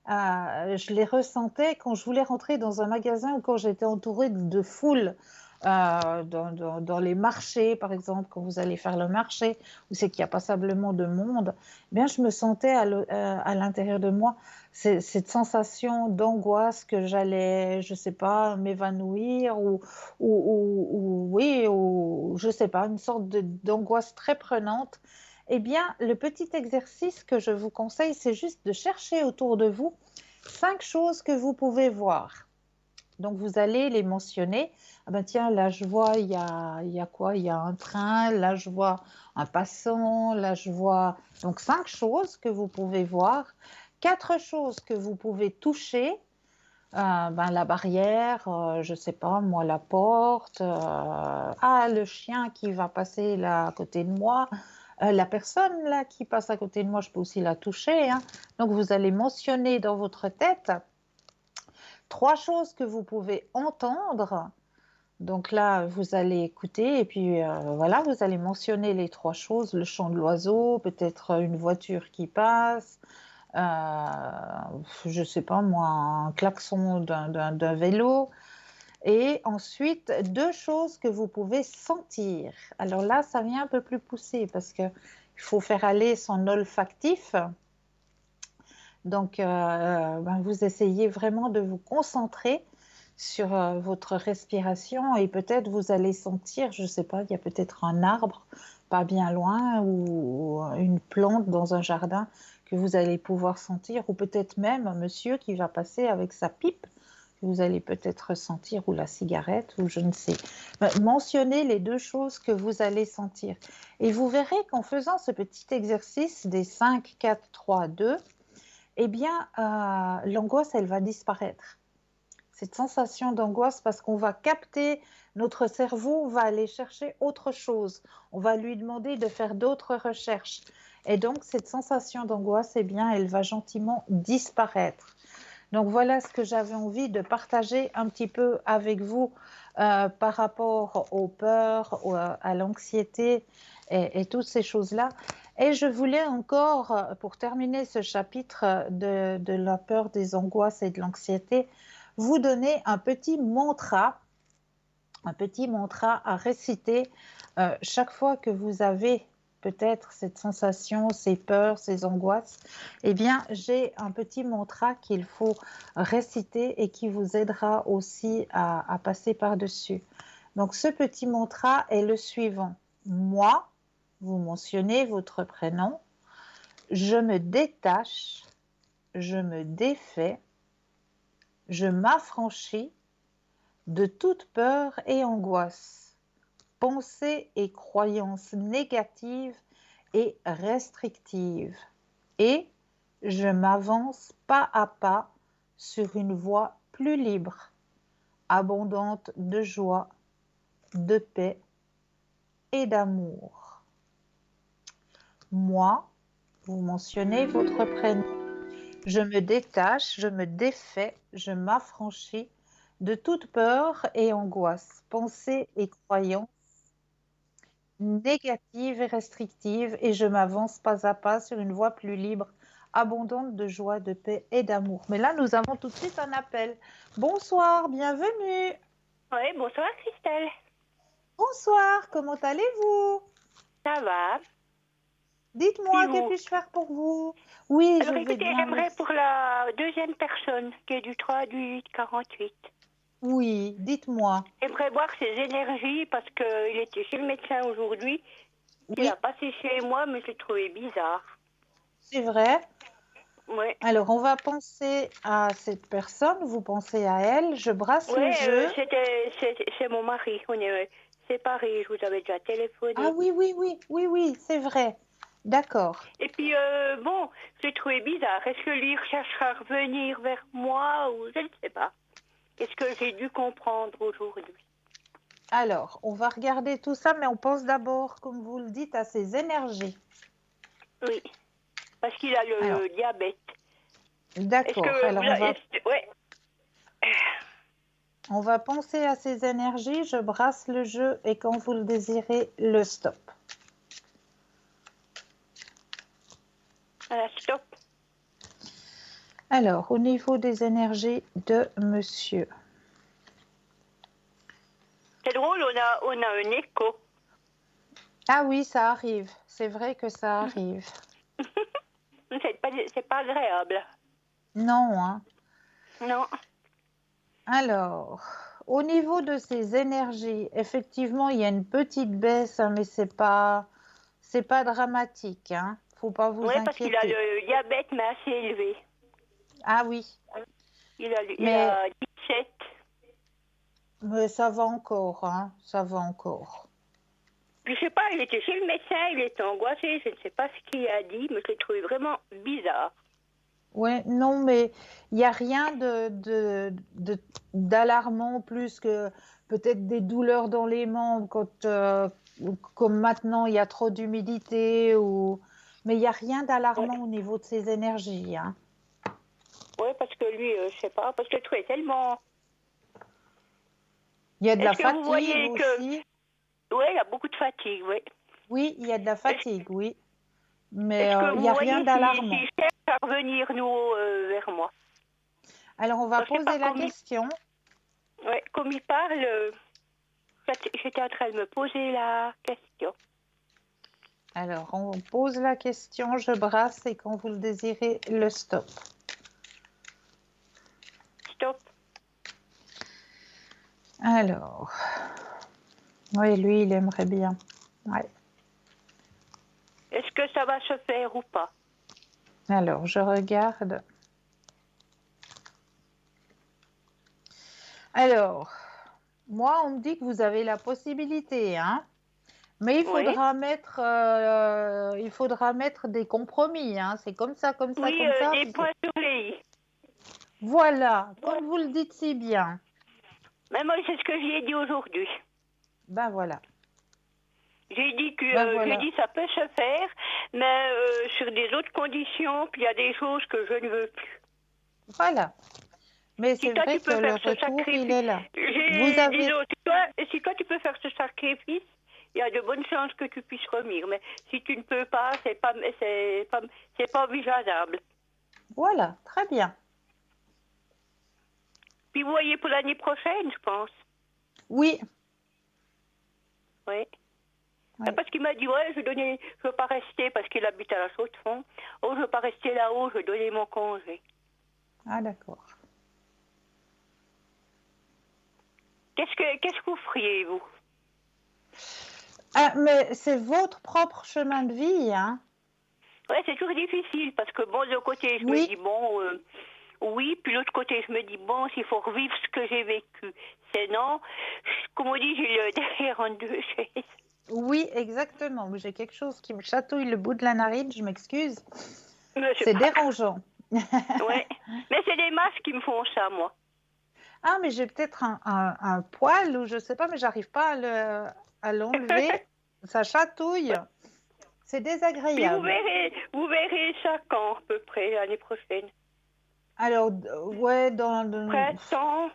je les ressentais quand je voulais rentrer dans un magasin ou quand j'étais entourée de foule. Dans les marchés, par exemple, quand vous allez faire le marché, où c'est qu'il y a passablement de monde, eh bien, je me sentais à l'intérieur de moi cette sensation d'angoisse que j'allais, je ne sais pas, m'évanouir ou je ne sais pas, une sorte d'angoisse très prenante. Eh bien, le petit exercice que je vous conseille, c'est juste de chercher autour de vous 5 choses que vous pouvez voir. Donc, vous allez les mentionner. Ah ben tiens, là, je vois, il y a quoi? Il y a un train, là, je vois un passant, là, je vois... Donc, 5 choses que vous pouvez voir. 4 choses que vous pouvez toucher. La barrière, je ne sais pas, moi, la porte. Le chien qui va passer là à côté de moi. La personne là qui passe à côté de moi, je peux aussi la toucher. Donc, vous allez mentionner dans votre tête 3 choses que vous pouvez entendre. Donc là, vous allez écouter et puis voilà, vous allez mentionner les 3 choses, le chant de l'oiseau, peut-être une voiture qui passe, je ne sais pas moi, un klaxon d'un vélo. Et ensuite, 2 choses que vous pouvez sentir. Alors là, ça vient un peu plus poussé parce qu'il faut faire aller son olfactif. Donc, vous essayez vraiment de vous concentrer sur votre respiration et peut-être vous allez sentir, je ne sais pas, il y a peut-être un arbre pas bien loin ou une plante dans un jardin que vous allez pouvoir sentir ou peut-être même un monsieur qui va passer avec sa pipe que vous allez peut-être ressentir, ou la cigarette, ou je ne sais. Mentionnez les deux choses que vous allez sentir. Et vous verrez qu'en faisant ce petit exercice des 5, 4, 3, 2, eh bien, l'angoisse, elle va disparaître. Cette sensation d'angoisse, parce qu'on va capter, notre cerveau va aller chercher autre chose. On va lui demander de faire d'autres recherches. Et donc, cette sensation d'angoisse, eh bien, elle va gentiment disparaître. Donc, voilà ce que j'avais envie de partager un petit peu avec vous par rapport aux peurs, à l'anxiété et toutes ces choses-là. Et je voulais encore, pour terminer ce chapitre de la peur, des angoisses et de l'anxiété, vous donner un petit mantra à réciter chaque fois que vous avez peut-être cette sensation, ces peurs, ces angoisses. Eh bien, j'ai un petit mantra qu'il faut réciter et qui vous aidera aussi à passer par-dessus. Donc, ce petit mantra est le suivant. Moi, vous mentionnez votre prénom, je me détache, je me défais, je m'affranchis de toute peur et angoisse, pensées et croyances négatives et restrictives, et je m'avance pas à pas sur une voie plus libre, abondante de joie, de paix et d'amour. Moi, vous mentionnez votre prénom. Je me détache, je me défais, je m'affranchis de toute peur et angoisse, pensées et croyances négatives et restrictives, et je m'avance pas à pas sur une voie plus libre, abondante de joie, de paix et d'amour. Mais là, nous avons tout de suite un appel. Bonsoir, bienvenue. Oui, bonsoir Christelle. Bonsoir, comment allez-vous? Ça va? Dites-moi, que puis-je faire pour vous? Oui, Alors je vais écoutez, bien. j'aimerais Merci. pour la deuxième personne, qui est du 3 du 8 48. Oui, dites-moi. J'aimerais voir ses énergies parce qu'il était chez le médecin aujourd'hui. Il Oui, a passé chez moi, mais je l'ai trouvé bizarre. c'est vrai. Oui. Alors, on va penser à cette personne, vous pensez à elle, je brasse le Ouais, jeu. c'est mon mari. On est séparés, je vous avais déjà téléphoné. Ah oui, c'est vrai. D'accord. Et puis, bon, je l'ai trouvé bizarre. Est-ce que lui recherchera à revenir vers moi ou je ne sais pas. Qu'est-ce que j'ai dû comprendre aujourd'hui? Alors, on va regarder tout ça, mais on pense d'abord, comme vous le dites, à ses énergies. Oui, parce qu'il a le diabète. D'accord. Alors, ouais. on va penser à ses énergies, je brasse le jeu et quand vous le désirez, le stop. Voilà, stop. Alors, au niveau des énergies de monsieur. C'est drôle, on a un écho. Ah oui, ça arrive. C'est vrai que ça arrive. C'est pas agréable. Non, hein. Non. Alors, au niveau de ses énergies, effectivement, il y a une petite baisse, hein, mais c'est pas dramatique, hein. Faut pas vous Oui, parce qu'il a inquiéter. le diabète, mais assez élevé. Ah oui. Il a 17. Mais ça va encore, hein. Ça va encore. Puis je sais pas, il était chez le médecin, il était angoissé, je ne sais pas ce qu'il a dit, mais je l'ai trouvé vraiment bizarre. Ouais, non, mais il n'y a rien d'alarmant plus que peut-être des douleurs dans les membres quand, comme maintenant, il y a trop d'humidité mais il n'y a rien d'alarmant au niveau de ses énergies, hein. Oui, parce que lui, je sais pas, parce que je le trouvais tellement... Il y a de la Est-ce que vous voyez fatigue aussi. Oui, il y a beaucoup de fatigue, oui. Oui, il y a de la fatigue, oui. Mais Est-ce que il vous n'y a voyez rien d'alarmant. s'il cherche à revenir vers moi? Alors, on va Je sais poser pas la comme question. Oui, comme il parle, j'étais en train de me poser la question. Alors, on pose la question, je brasse et quand vous le désirez, le stop. Stop. Alors, oui, lui, il aimerait bien. Ouais. Est-ce que ça va se faire ou pas? Alors, je regarde. Alors, moi, on me dit que vous avez la possibilité, hein, mais Oui. il faudra mettre des compromis, hein. C'est comme ça, comme ça, Oui, comme ça. des points sur les i. Voilà, comme vous le dites si bien. Mais moi, c'est ce que j'y ai dit aujourd'hui. Ben voilà, J'ai dit que ben voilà. ça peut se faire, mais sur des autres conditions, puis il y a des choses que je ne veux plus. Voilà. Mais Si c'est toi vrai tu que peux le faire ce retour, il est sacrifice, là. Vous avez... disons, si toi tu peux faire ce sacrifice, il y a de bonnes chances que tu puisses revenir. Mais si tu ne peux pas, c'est pas envisageable. Voilà, très bien. Puis vous voyez pour l'année prochaine, je pense. Oui. Oui. Oui. Parce qu'il m'a dit, ouais, je veux pas rester parce qu'il habite à la Chaux-de-Fonds. Oh, je veux pas rester là-haut, je veux donner mon congé. Ah, d'accord. Qu'est-ce que vous feriez, vous? Ah, mais c'est votre propre chemin de vie, hein. Ouais, c'est toujours difficile parce que bon, d'un côté, je me Oui. dis, bon, oui, puis l'autre côté, je me dis, bon, s'il faut revivre ce que j'ai vécu. C'est non, comme on dit, j'ai le derrière en deux chaises. Oui, exactement. J'ai quelque chose qui me chatouille le bout de la narine, je m'excuse. Mais C'est dérangeant. Ouais, mais c'est les masques qui me font ça, moi. Ah, mais j'ai peut-être un poil ou je sais pas, mais j'arrive pas à l'enlever. Ça chatouille. C'est Puis désagréable. vous verrez ça quand, à peu près, l'année prochaine? Alors, ouais, Printemps?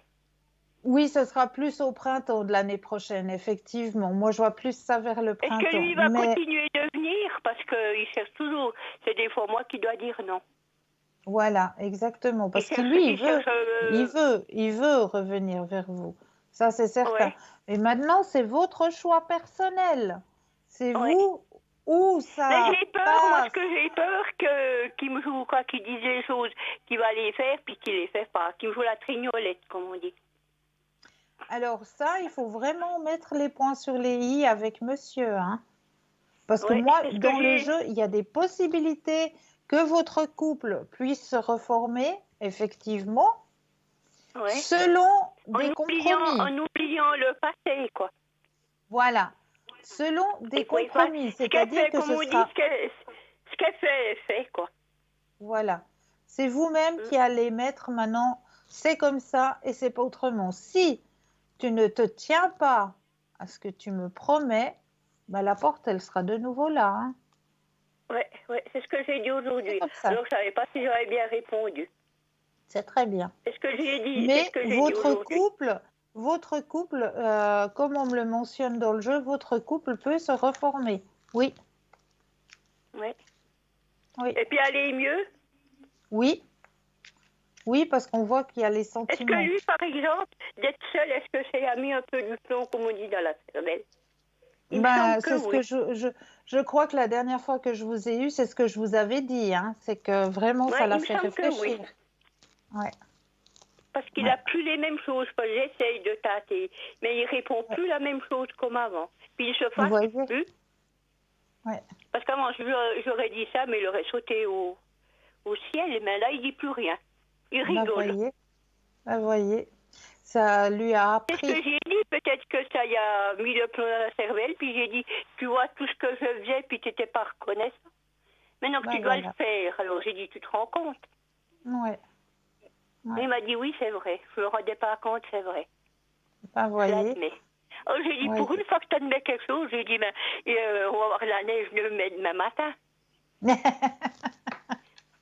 oui, ce sera plus au printemps de l'année prochaine, effectivement. Moi, je vois plus ça vers le Est-ce que printemps. lui va Mais continuer de venir? Parce qu'il cherche toujours. C'est des fois moi qui dois dire non. voilà, exactement. Il Parce que cherche, lui, il cherche. il veut revenir vers vous. Ça, c'est certain. Ouais, Et maintenant, c'est votre choix personnel. C'est ouais. vous où Mais ça j'ai peur, moi, ce passe. que j'ai peur, qu'il me joue, quoi, qu'il dise les choses, qu'il va les faire, puis qu'il les fait pas. Qu'il me joue la trignolette, comme on dit. Alors ça, il faut vraiment mettre les points sur les i avec monsieur, hein. Parce que Ouais, moi, c'est ce que dans le j'ai. jeu, il y a des possibilités que votre couple puisse se reformer, effectivement, Ouais. selon des compromis. En oubliant le passé, quoi. Voilà, selon des Oui, enfin, compromis, ce qu'elle c'est-à-dire fait, que comme ce on dit, sera, ce qu'elle fait, elle fait, quoi. voilà, c'est vous-même qui allez mettre maintenant, c'est comme ça et c'est pas autrement. Si tu ne te tiens pas à ce que tu me promets, bah, la porte, elle sera de nouveau là, hein. Ouais, c'est ce que j'ai dit C'est aujourd'hui. comme ça, Alors, je savais pas si j'aurais bien répondu. c'est très bien. C'est ce que j'ai dit, c'est ce Mais que j'ai dit aujourd'hui. votre couple, comme on me le mentionne dans le jeu, votre couple peut se reformer. Oui, Ouais. oui, Et puis aller mieux. oui, oui, parce qu'on voit qu'il y a les Est-ce que sentiments. lui, par exemple, d'être seul, est-ce que c'est a mis un peu du plomb, comme on dit, dans la cervelle? Il me semble C'est que ce oui. que je crois que la dernière fois que je vous ai eu, c'est ce que je vous avais dit, hein, c'est que vraiment ça Ouais, l'a il me fait semble que oui. réfléchir. Ouais, Parce qu'il ouais, n'a plus les mêmes choses. J'essaye de tâter, mais il répond ouais. plus la même chose comme avant. Puis il se Vous fâche voyez? plus. Ouais. Parce qu'avant, j'aurais dit ça, mais il aurait sauté au ciel. Mais là, il dit plus rien. Il rigole. Vous voyez, ça lui a C'est ce que appris. j'ai dit. Peut-être que ça y a mis le plomb dans la cervelle. Puis j'ai dit, tu vois tout ce que je faisais, puis tu n'étais pas reconnaissant. Maintenant que tu dois le faire, alors j'ai dit, tu te rends compte? Ouais. Ouais. Il m'a dit, oui, c'est vrai. Je ne me rendais pas compte, c'est vrai. Vous Je voyez. l'admets. Alors j'ai dit, Ouais. pour une fois que tu admets quelque chose, j'ai dit, ben, on va avoir la neige demain matin.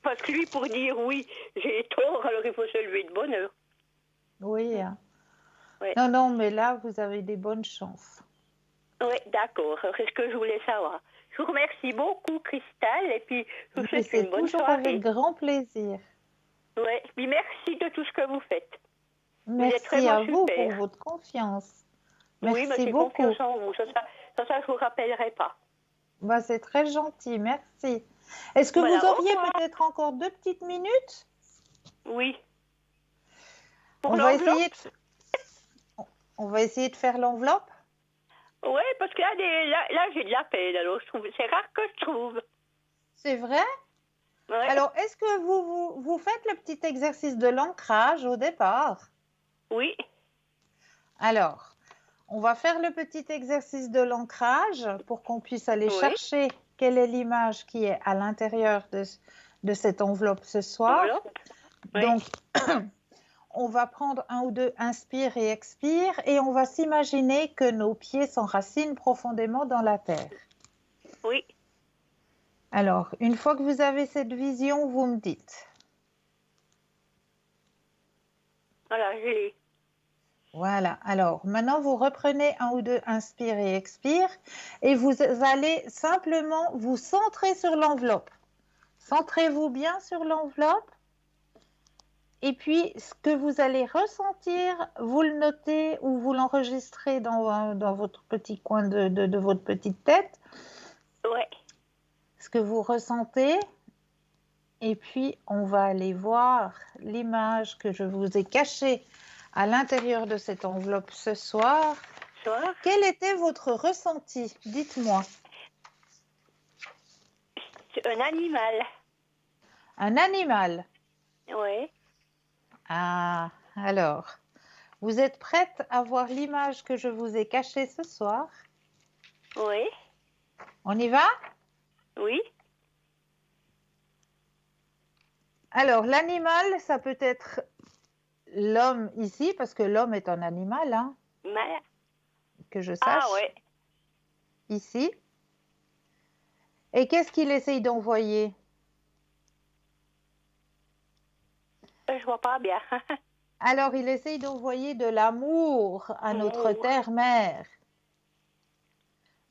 Parce que lui, pour dire oui, j'ai tort, alors il faut se lever de bonne heure. Oui, hein. Ouais. Non, mais là, vous avez des bonnes chances. Oui, d'accord. C'est ce que je voulais savoir. Je vous remercie beaucoup, Cristal, et puis je vous Mais souhaite une bonne c'est toujours soirée. avec grand plaisir. Oui, puis merci de tout ce que vous faites. Vous êtes Merci vraiment à vous super. pour votre confiance. Oui, mais Merci j'ai beaucoup. confiance en vous. Ça, je vous rappellerai pas. Bah, c'est très gentil, merci. Est-ce que Voilà, vous au auriez revoir. peut-être encore 2 petites minutes? Oui. Pour On va l'enveloppe? essayer de faire l'enveloppe. Oui, parce que là j'ai de la peine. Alors, c'est rare que je trouve. C'est vrai? Ouais. Alors, est-ce que vous faites le petit exercice de l'ancrage au départ? Oui. Alors, on va faire le petit exercice de l'ancrage pour qu'on puisse aller Oui. chercher quelle est l'image qui est à l'intérieur de cette enveloppe ce soir. Enveloppe. Oui. Donc, on va prendre un ou deux inspire et expire et on va s'imaginer que nos pieds s'enracinent profondément dans la terre. Oui. Alors, une fois que vous avez cette vision, vous me dites. Voilà, je l'ai. Voilà. Alors, maintenant, vous reprenez un ou deux inspire et expire et vous allez simplement vous centrer sur l'enveloppe. Centrez-vous bien sur l'enveloppe. Et puis, ce que vous allez ressentir, vous le notez ou vous l'enregistrez dans votre petit coin de votre petite tête. Ouais. Ce que vous ressentez. Et puis, on va aller voir l'image que je vous ai cachée à l'intérieur de cette enveloppe ce soir. Soir. Quel était votre ressenti? Dites-moi. C'est un animal. Un animal. Oui. Ah, alors, vous êtes prête à voir l'image que je vous ai cachée ce soir? Oui. On y va? Oui. Alors, l'animal, ça peut être l'homme ici, parce que l'homme est un animal, hein, Mais... que je sache. Ah ouais. Ici. Et qu'est-ce qu'il essaye d'envoyer? Je vois pas bien. Alors, il essaye d'envoyer de l'amour à notre Amour. terre-mère.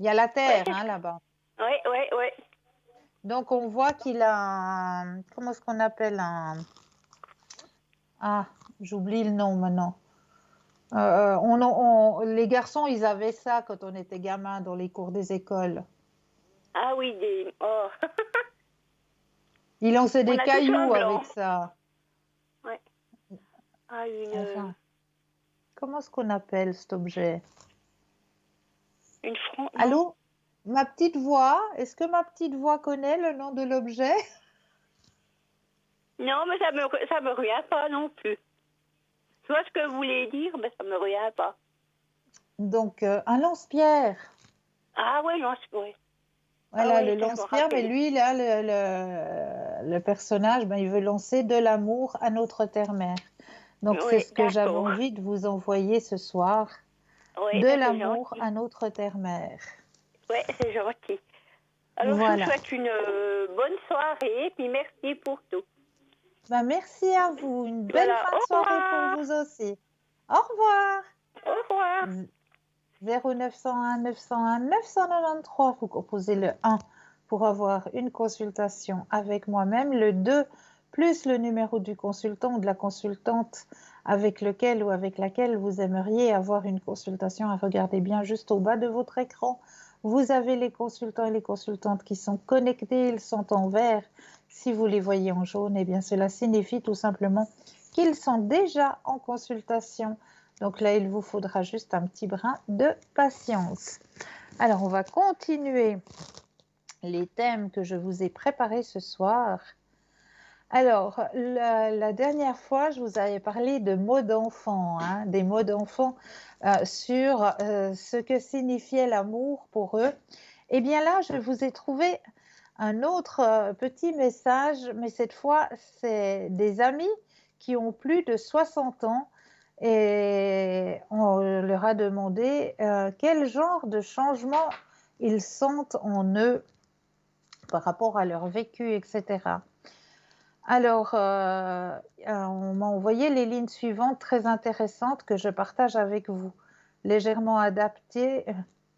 Il y a la terre, Ouais. hein, là-bas. Oui, oui, oui. Donc, on voit qu'il a un... Comment est-ce qu'on appelle un... Ah, j'oublie le nom maintenant. Les garçons, ils avaient ça quand on était gamin dans les cours des écoles. Ah oui, des... Oh. Ils lançaient On des a tous un cailloux blanc. avec ça. Ouais. Ah, Enfin, comment est-ce qu'on appelle cet objet? une fronde. Allô? Ma petite voix, est-ce que ma petite voix connaît le nom de l'objet? Non, mais ça me revient pas non plus. Je vois ce que vous voulez dire, mais ça me revient pas. Donc, un lance-pierre. Ah ouais, non, c'est vrai. Voilà, Ah oui, le ça, je me lance-pierre, mais rappelle. lui, là, le personnage, ben, il veut lancer de l'amour à notre terre-mère. Donc, c'est Oui, ce que j'avais d'accord. envie de vous envoyer ce soir. Oui, De ça, c'est l'amour gentil. à notre terre-mère. Oui, c'est gentil. Alors, je Voilà. vous souhaite une bonne soirée, puis merci pour tout. Ben, merci à vous. Une belle Voilà, fin de au soirée revoir. pour vous aussi. Au revoir. Au revoir. 0901 901 993, vous composez le 1 pour avoir une consultation avec moi-même, le 2 plus le numéro du consultant ou de la consultante avec lequel ou avec laquelle vous aimeriez avoir une consultation. Regardez bien juste au bas de votre écran. Vous avez les consultants et les consultantes qui sont connectés, ils sont en vert. Si vous les voyez en jaune, eh bien cela signifie tout simplement qu'ils sont déjà en consultation. Donc là, il vous faudra juste un petit brin de patience. Alors, on va continuer les thèmes que je vous ai préparés ce soir. Alors, la dernière fois, je vous avais parlé de mots d'enfant, hein, des mots d'enfant sur ce que signifiait l'amour pour eux. Eh bien là, je vous ai trouvé un autre petit message, mais cette fois, c'est des amis qui ont plus de 60 ans et on leur a demandé quel genre de changement ils sentent en eux par rapport à leur vécu, etc. Alors, on m'a envoyé les lignes suivantes très intéressantes que je partage avec vous, légèrement adaptées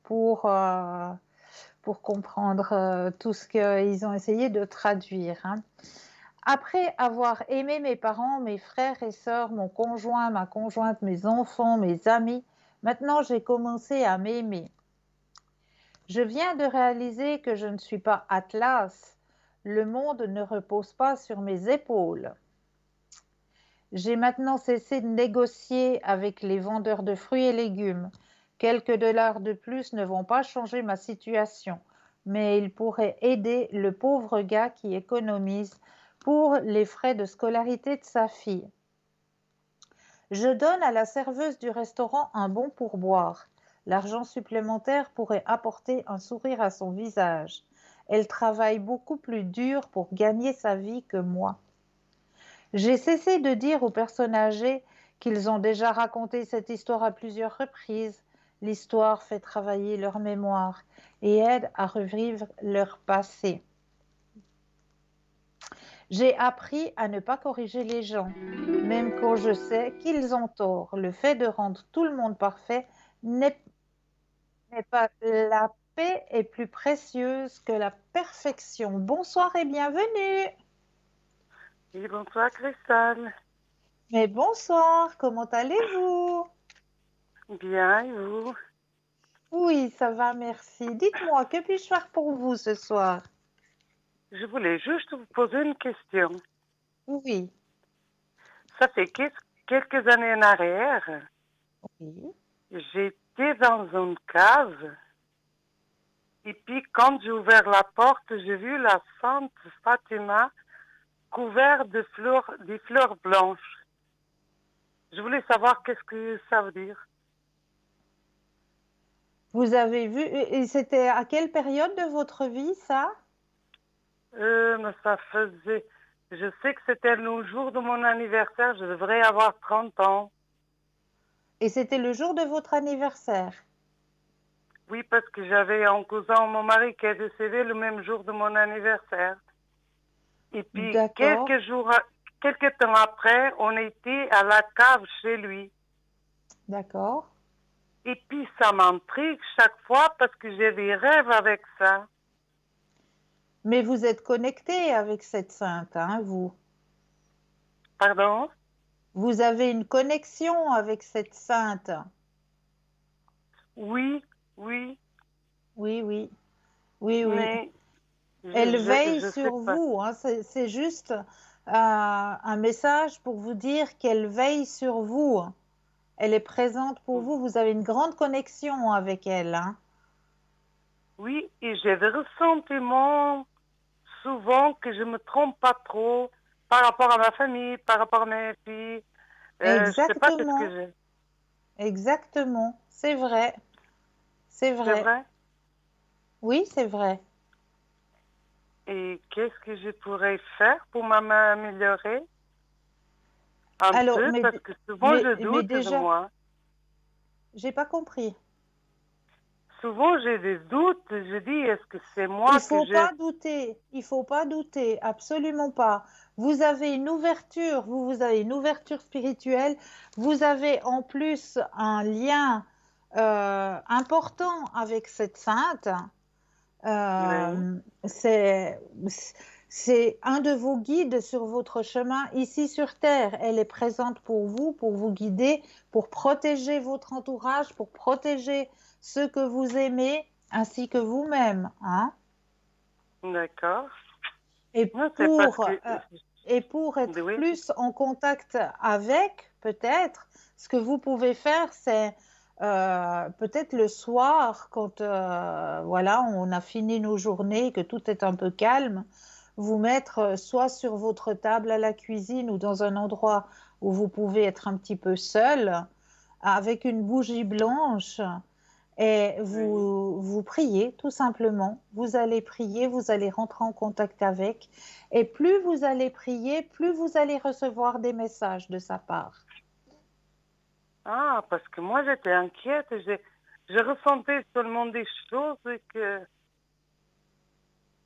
pour comprendre tout ce qu'ils ont essayé de traduire. Hein. Après avoir aimé mes parents, mes frères et sœurs, mon conjoint, ma conjointe, mes enfants, mes amis, maintenant j'ai commencé à m'aimer. Je viens de réaliser que je ne suis pas Atlas. Le monde ne repose pas sur mes épaules. J'ai maintenant cessé de négocier avec les vendeurs de fruits et légumes. Quelques dollars de plus ne vont pas changer ma situation, mais ils pourraient aider le pauvre gars qui économise pour les frais de scolarité de sa fille. Je donne à la serveuse du restaurant un bon pourboire. L'argent supplémentaire pourrait apporter un sourire à son visage. Elle travaille beaucoup plus dur pour gagner sa vie que moi. J'ai cessé de dire aux personnes âgées qu'ils ont déjà raconté cette histoire à plusieurs reprises. L'histoire fait travailler leur mémoire et aide à revivre leur passé. J'ai appris à ne pas corriger les gens, même quand je sais qu'ils ont tort. Le fait de rendre tout le monde parfait n'est pas la paix est plus précieuse que la perfection. Bonsoir et bienvenue. Oui, bonsoir Christelle. Mais bonsoir, comment allez-vous? Bien, et vous? Oui, ça va, merci. Dites-moi, que puis-je faire pour vous ce soir? Je voulais juste vous poser une question. Oui. Ça fait quelques années en arrière, Oui. j'étais dans une cave. Et puis, quand j'ai ouvert la porte, j'ai vu la Sainte Fatima couverte de des fleurs blanches. Je voulais savoir qu'est-ce que ça veut dire. Vous avez vu, et c'était à quelle période de votre vie, ça? Mais ça faisait... Je sais que c'était le jour de mon anniversaire. Je devrais avoir 30 ans. Et c'était le jour de votre anniversaire? Oui, parce que j'avais un cousin, mon mari, qui est décédé le même jour de mon anniversaire. Et puis, D'accord. quelques temps après, on était à la cave chez lui. D'accord. Et puis, ça m'intrigue chaque fois parce que j'ai des rêves avec ça. Mais vous êtes connecté avec cette sainte, hein, vous? Pardon? Vous avez une connexion avec cette sainte? Oui, oui. Oui, oui. Oui, oui. Mais Elle veille je sur sais pas. vous, hein. C'est juste un message pour vous dire qu'elle veille sur vous. Elle est présente pour vous. Vous avez une grande connexion avec elle, hein. Oui, et j'ai des ressentiments souvent que je me trompe pas trop par rapport à ma famille, par rapport à mes filles. Je sais pas ce que Exactement. j'ai. Exactement. C'est vrai. C'est C'est vrai. vrai? Oui, c'est vrai. Et qu'est-ce que je pourrais faire pour m'améliorer? Un Alors, peu, parce que souvent je mais doute de déjà, moi. j'ai pas compris. Souvent j'ai des doutes. Je dis, est-ce que c'est moi Il que faut pas douter. Il faut pas douter. Absolument pas. Vous avez une ouverture. Vous avez une ouverture spirituelle. Vous avez en plus un lien important avec cette sainte. Oui. C'est un de vos guides sur votre chemin ici sur Terre. Elle est présente pour vous guider, pour protéger votre entourage, pour protéger ceux que vous aimez, ainsi que vous-même, hein? D'accord. Et Non, c'est parce que... pour être Oui. plus en contact avec, peut-être, ce que vous pouvez faire, c'est peut-être le soir, quand voilà, on a fini nos journées, que tout est un peu calme, vous mettre soit sur votre table à la cuisine ou dans un endroit où vous pouvez être un petit peu seul, avec une bougie blanche, et Oui. vous priez tout simplement. Vous allez prier, vous allez rentrer en contact avec. Et plus vous allez prier, plus vous allez recevoir des messages de sa part. Ah, parce que moi j'étais inquiète. Je ressentais seulement des choses que...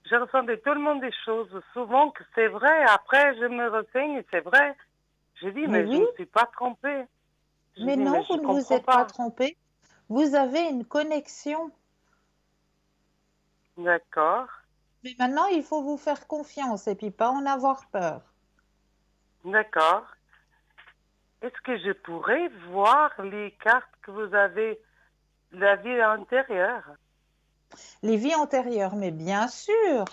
Je ressentais tellement des choses, souvent que c'est vrai. Après, je me renseigne et c'est vrai. Je dis, Mais mais je oui, ne me suis pas trompée. Je mais dis, mais non, je vous ne ne vous comprends êtes pas pas. trompé. Vous avez une connexion. D'accord. Mais maintenant, il faut vous faire confiance et puis pas en avoir peur. D'accord. Est-ce que je pourrais voir les cartes que vous avez de la vie antérieure? Les vies antérieures, mais bien sûr,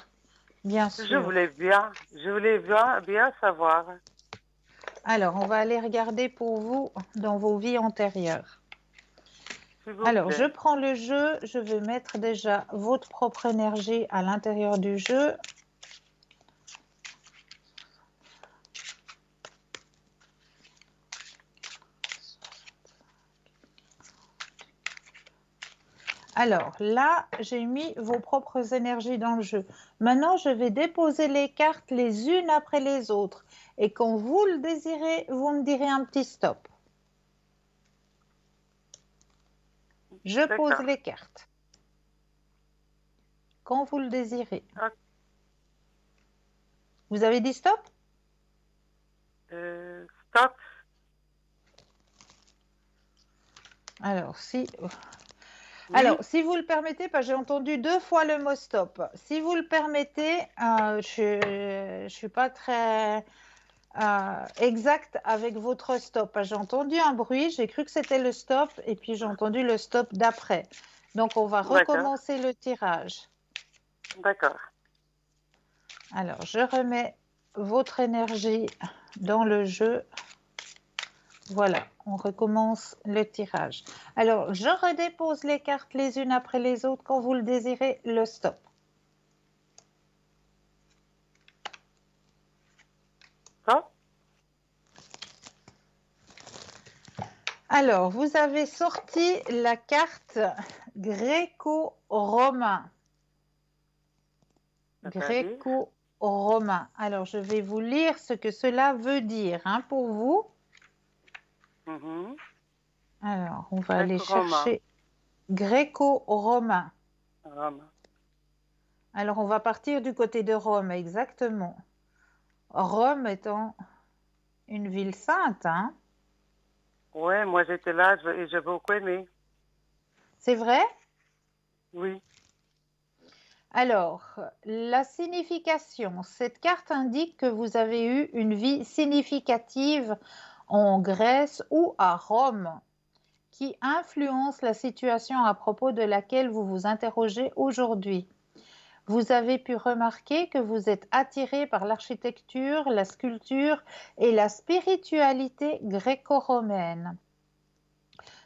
bien sûr. Je voulais bien savoir. Alors, on va aller regarder pour vous dans vos vies antérieures. S'il vous Alors, je plaît. prends le jeu. Je vais mettre déjà votre propre énergie à l'intérieur du jeu. Alors là, j'ai mis vos propres énergies dans le jeu. Maintenant, je vais déposer les cartes les unes après les autres. Et quand vous le désirez, vous me direz un petit stop. Je pose D'accord. les cartes. Quand vous le désirez. Ok. Vous avez dit stop? Stop. Alors, si... Oui. Alors, si vous le permettez, parce que j'ai entendu 2 fois le mot stop. Si vous le permettez, je ne suis pas très exacte avec votre stop. J'ai entendu un bruit, j'ai cru que c'était le stop, et puis j'ai entendu le stop d'après. Donc, on va D'accord. recommencer le tirage. D'accord. Alors, je remets votre énergie dans le jeu. Voilà, on recommence le tirage. Alors, je redépose les cartes les unes après les autres. Quand vous le désirez, le stop. Stop. Alors, vous avez sorti la carte gréco-romain. Gréco-romain. Alors, je vais vous lire ce que cela veut dire pour vous. Mhm. Alors, on va aller Gréco-romain. chercher gréco-romain. Romain. Alors, on va partir du côté de Rome, exactement. Rome étant une ville sainte, Ouais, moi j'étais là et j'ai beaucoup aimé. C'est vrai? Oui. Alors, la signification. Cette carte indique que vous avez eu une vie significative en Grèce ou à Rome, qui influence la situation à propos de laquelle vous vous interrogez aujourd'hui. Vous avez pu remarquer que vous êtes attiré par l'architecture, la sculpture et la spiritualité gréco-romaine.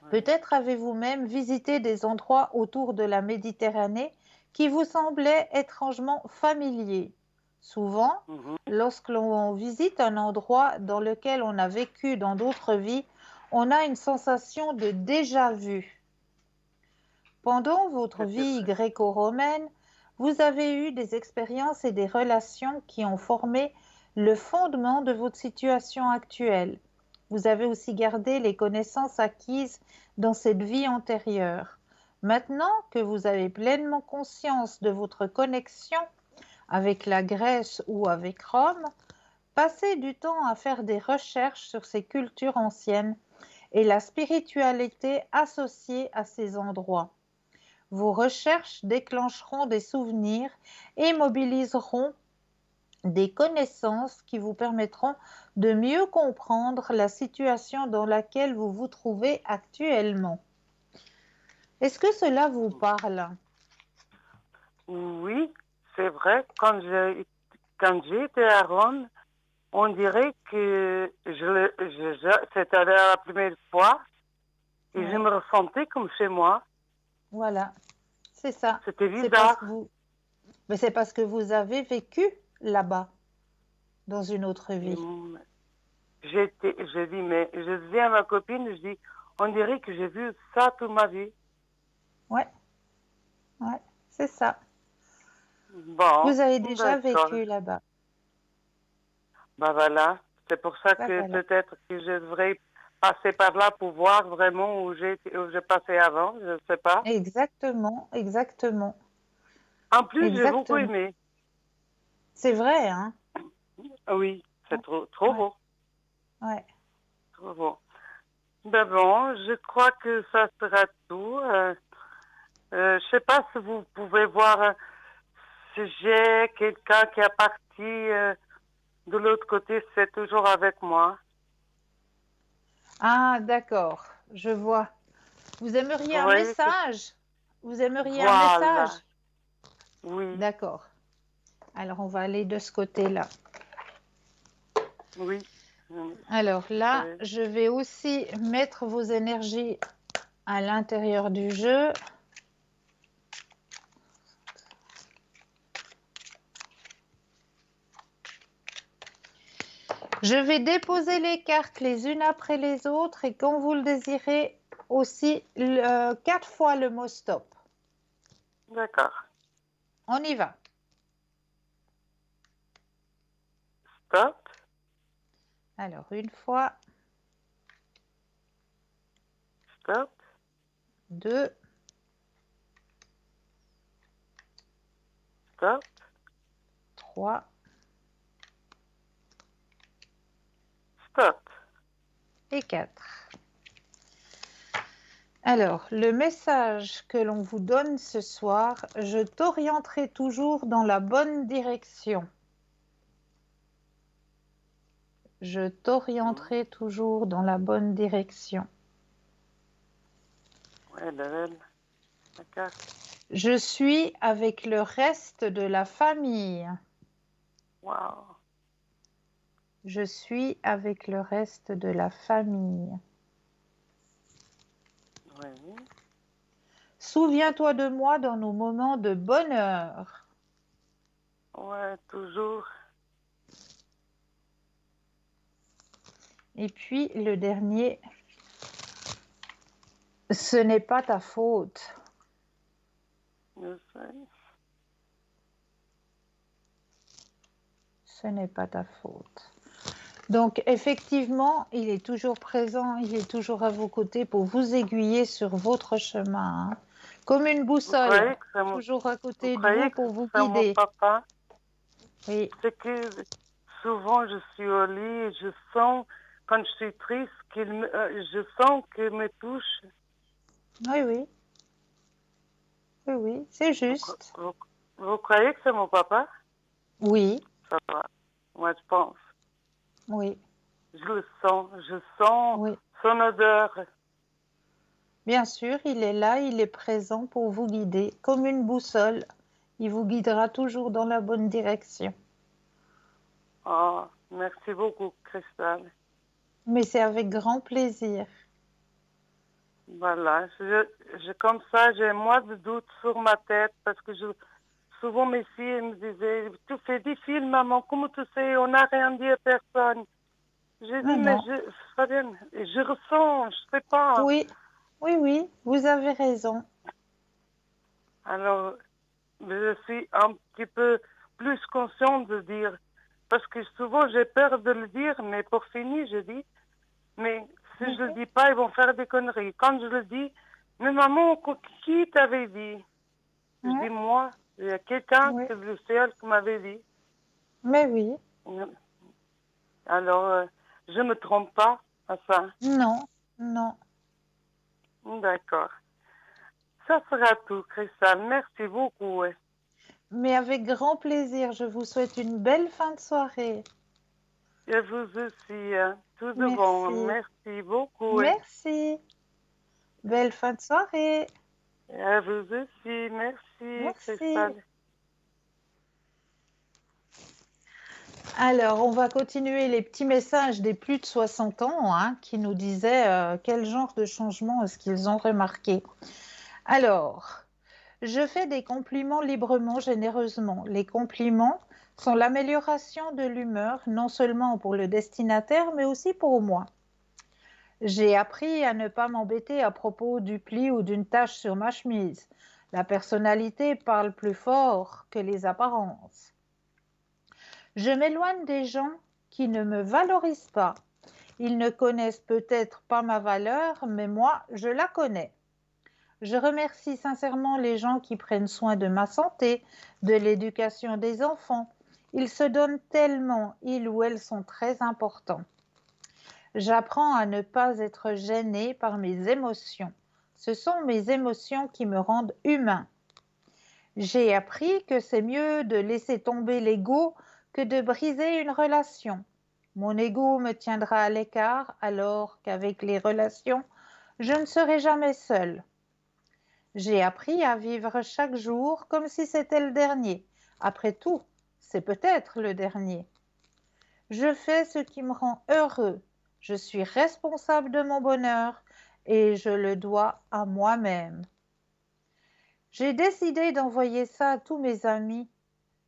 Peut-être avez-vous même visité des endroits autour de la Méditerranée qui vous semblaient étrangement familiers. Souvent, lorsque l'on visite un endroit dans lequel on a vécu dans d'autres vies, on a une sensation de déjà-vu. Pendant votre vie gréco-romaine, vous avez eu des expériences et des relations qui ont formé le fondement de votre situation actuelle. Vous avez aussi gardé les connaissances acquises dans cette vie antérieure. Maintenant que vous avez pleinement conscience de votre connexion avec la Grèce ou avec Rome, passez du temps à faire des recherches sur ces cultures anciennes et la spiritualité associée à ces endroits. Vos recherches déclencheront des souvenirs et mobiliseront des connaissances qui vous permettront de mieux comprendre la situation dans laquelle vous vous trouvez actuellement. Est-ce que cela vous parle? Oui, c'est vrai. Quand j'étais à Rome, on dirait que c'était la première fois et je me ressentais comme chez moi. Voilà, c'est ça. C'était bizarre. Mais c'est parce que vous avez vécu là-bas, dans une autre vie. Je dis à ma copine, je dis, on dirait que j'ai vu ça toute ma vie. Ouais, c'est ça. Bon, vous avez déjà vécu là-bas. Ben voilà, c'est pour ça que peut-être que je devrais passer par là pour voir vraiment où j'ai passé avant, je ne sais pas. Exactement. En plus, j'ai beaucoup aimé. C'est vrai, hein? Oui, c'est trop beau. Ouais. Trop beau. Ben bon, je crois que ça sera tout. Je sais pas si vous pouvez voir si j'ai quelqu'un qui est parti de l'autre côté, c'est toujours avec moi. Ah, d'accord, je vois. Vous aimeriez un message? Vous aimeriez un message? Oui. D'accord. Alors, on va aller de ce côté-là. Oui. Alors là, je vais aussi mettre vos énergies à l'intérieur du jeu. Je vais déposer les cartes les unes après les autres et quand vous le désirez, aussi 4 fois le mot stop. D'accord. On y va. Stop. Alors, une fois, Stop. 2, Stop. 3 Stop. et 4. Alors, le message que l'on vous donne ce soir, je t'orienterai toujours dans la bonne direction. Je t'orienterai toujours dans la bonne direction. Ouais, Darren. D'accord. Je suis avec le reste de la famille. Wow. Je suis avec le reste de la famille. Oui. Souviens-toi de moi dans nos moments de bonheur. Ouais, toujours. Et puis le dernier, ce n'est pas ta faute. Je sais. Ce n'est pas ta faute. Donc effectivement, il est toujours présent, il est toujours à vos côtés pour vous aiguiller sur votre chemin, hein. Comme une boussole, toujours à côté de vous pour vous guider. Mon papa. Oui. C'est que souvent je suis au lit et je sens, quand je suis triste, je sens qu'il me touche. Oui, oui. Oui, oui, c'est juste. Vous croyez que c'est mon papa? Oui. Ça va. Moi, je pense. Oui. Je le sens. Je sens oui. son odeur. Bien sûr, il est là, il est présent pour vous guider. Comme une boussole, il vous guidera toujours dans la bonne direction. Oh, merci beaucoup, Christelle. Mais c'est avec grand plaisir. Voilà. Comme ça, j'ai moins de doutes sur ma tête parce que souvent mes filles me disaient, tu fais des films, maman, comment tu sais, on n'a rien dit à personne. J'ai dit, mais je ressens, je sais pas. Oui, oui, oui, vous avez raison. Alors, je suis un petit peu plus consciente de dire, parce que souvent j'ai peur de le dire, mais pour finir, je dis, mais si je le dis pas, ils vont faire des conneries. Quand je le dis, mais maman, qui t'avait dit? Je dis, moi, il y a quelqu'un, c'est le ciel qui m'avait dit. Mais oui. Alors, je me trompe pas à ça. Non, non. D'accord. Ça sera tout, Christelle. Merci beaucoup. Mais avec grand plaisir, je vous souhaite une belle fin de soirée. Et vous aussi, tout de bon. Merci beaucoup. Merci. Belle fin de soirée. Et à vous aussi. Merci. Christelle. Alors, on va continuer les petits messages des plus de 60 ans hein, qui nous disaient quel genre de changement est-ce qu'ils ont remarqué. Alors, je fais des compliments librement, généreusement. Les compliments sont l'amélioration de l'humeur, non seulement pour le destinataire, mais aussi pour moi. J'ai appris à ne pas m'embêter à propos du pli ou d'une tache sur ma chemise. La personnalité parle plus fort que les apparences. Je m'éloigne des gens qui ne me valorisent pas. Ils ne connaissent peut-être pas ma valeur, mais moi, je la connais. Je remercie sincèrement les gens qui prennent soin de ma santé, de l'éducation des enfants. Ils se donnent tellement, ils ou elles sont très importants. J'apprends à ne pas être gênée par mes émotions. Ce sont mes émotions qui me rendent humain. J'ai appris que c'est mieux de laisser tomber l'ego que de briser une relation. Mon ego me tiendra à l'écart alors qu'avec les relations, je ne serai jamais seule. J'ai appris à vivre chaque jour comme si c'était le dernier. Après tout, c'est peut-être le dernier. Je fais ce qui me rend heureux. Je suis responsable de mon bonheur et je le dois à moi-même. J'ai décidé d'envoyer ça à tous mes amis.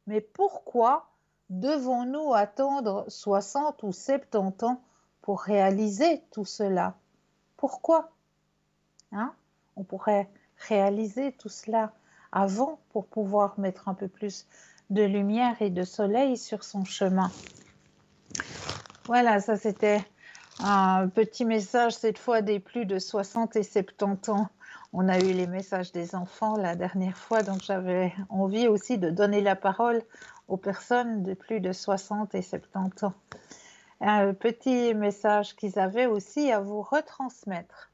Mais pourquoi devons-nous attendre 60 ou 70 ans pour réaliser tout cela? Pourquoi? On pourrait réaliser tout cela avant pour pouvoir mettre un peu plus de lumière et de soleil sur son chemin. Voilà, ça c'était un petit message cette fois des plus de 60 et 70 ans. On a eu les messages des enfants la dernière fois, donc j'avais envie aussi de donner la parole aux personnes de plus de 60 et 70 ans. Un petit message qu'ils avaient aussi à vous retransmettre.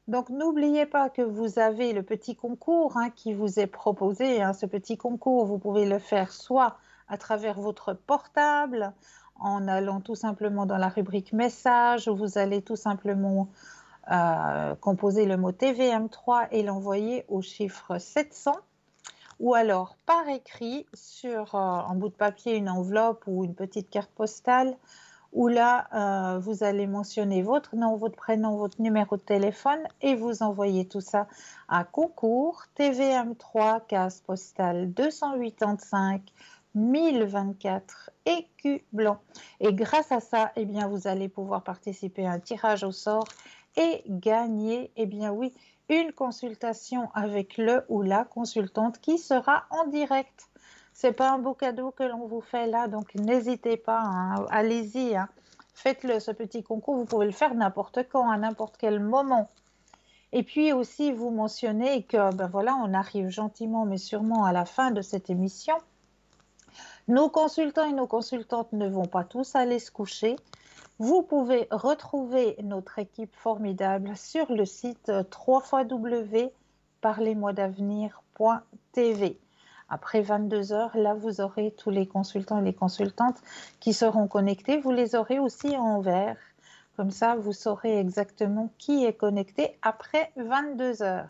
Donc n'oubliez pas que vous avez le petit concours qui vous est proposé. Ce petit concours, vous pouvez le faire soit à travers votre portable, en allant tout simplement dans la rubrique messages, où vous allez tout simplement composer le mot TVM3 et l'envoyer au chiffre 700, ou alors par écrit sur un bout de papier, une enveloppe ou une petite carte postale, où là, vous allez mentionner votre nom, votre prénom, votre numéro de téléphone et vous envoyez tout ça à concours TVM3, case postale 285 1024 écus blanc. Et grâce à ça, eh bien, vous allez pouvoir participer à un tirage au sort et gagner, eh bien oui, une consultation avec le ou la consultante qui sera en direct. C'est pas un beau cadeau que l'on vous fait là, donc n'hésitez pas, allez-y, faites-le, ce petit concours, vous pouvez le faire n'importe quand, à n'importe quel moment. Et puis aussi, vous mentionnez que, ben voilà, on arrive gentiment mais sûrement à la fin de cette émission. Nos consultants et nos consultantes ne vont pas tous aller se coucher. Vous pouvez retrouver notre équipe formidable sur le site www.parlez-moi-d'avenir.tv. Après 22 heures, là, vous aurez tous les consultants et les consultantes qui seront connectés. Vous les aurez aussi en vert. Comme ça, vous saurez exactement qui est connecté après 22 heures.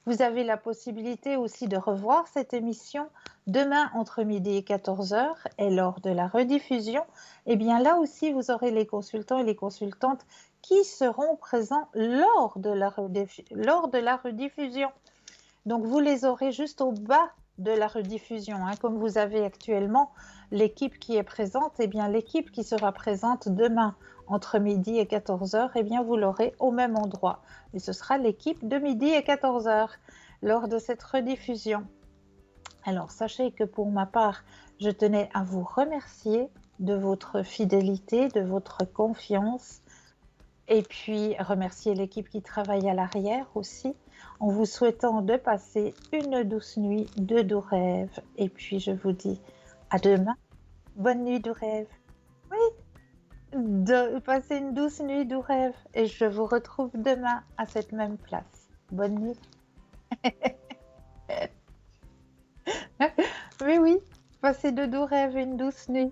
Vous avez la possibilité aussi de revoir cette émission demain entre midi et 14 heures. Et lors de la rediffusion, eh bien là aussi, vous aurez les consultants et les consultantes qui seront présents lors de la rediffusion. Donc, vous les aurez juste au bas de la rediffusion. Comme vous avez actuellement l'équipe qui est présente, eh bien l'équipe qui sera présente demain entre midi et 14 heures, eh bien vous l'aurez au même endroit. Mais ce sera l'équipe de midi et 14 heures lors de cette rediffusion. Alors, sachez que pour ma part, je tenais à vous remercier de votre fidélité, de votre confiance, et puis remercier l'équipe qui travaille à l'arrière aussi, en vous souhaitant de passer une douce nuit de doux rêves. Et puis je vous dis à demain. Bonne nuit doux rêves. Oui, de passer une douce nuit doux rêves. Et je vous retrouve demain à cette même place. Bonne nuit. Oui, passez de doux rêves et une douce nuit.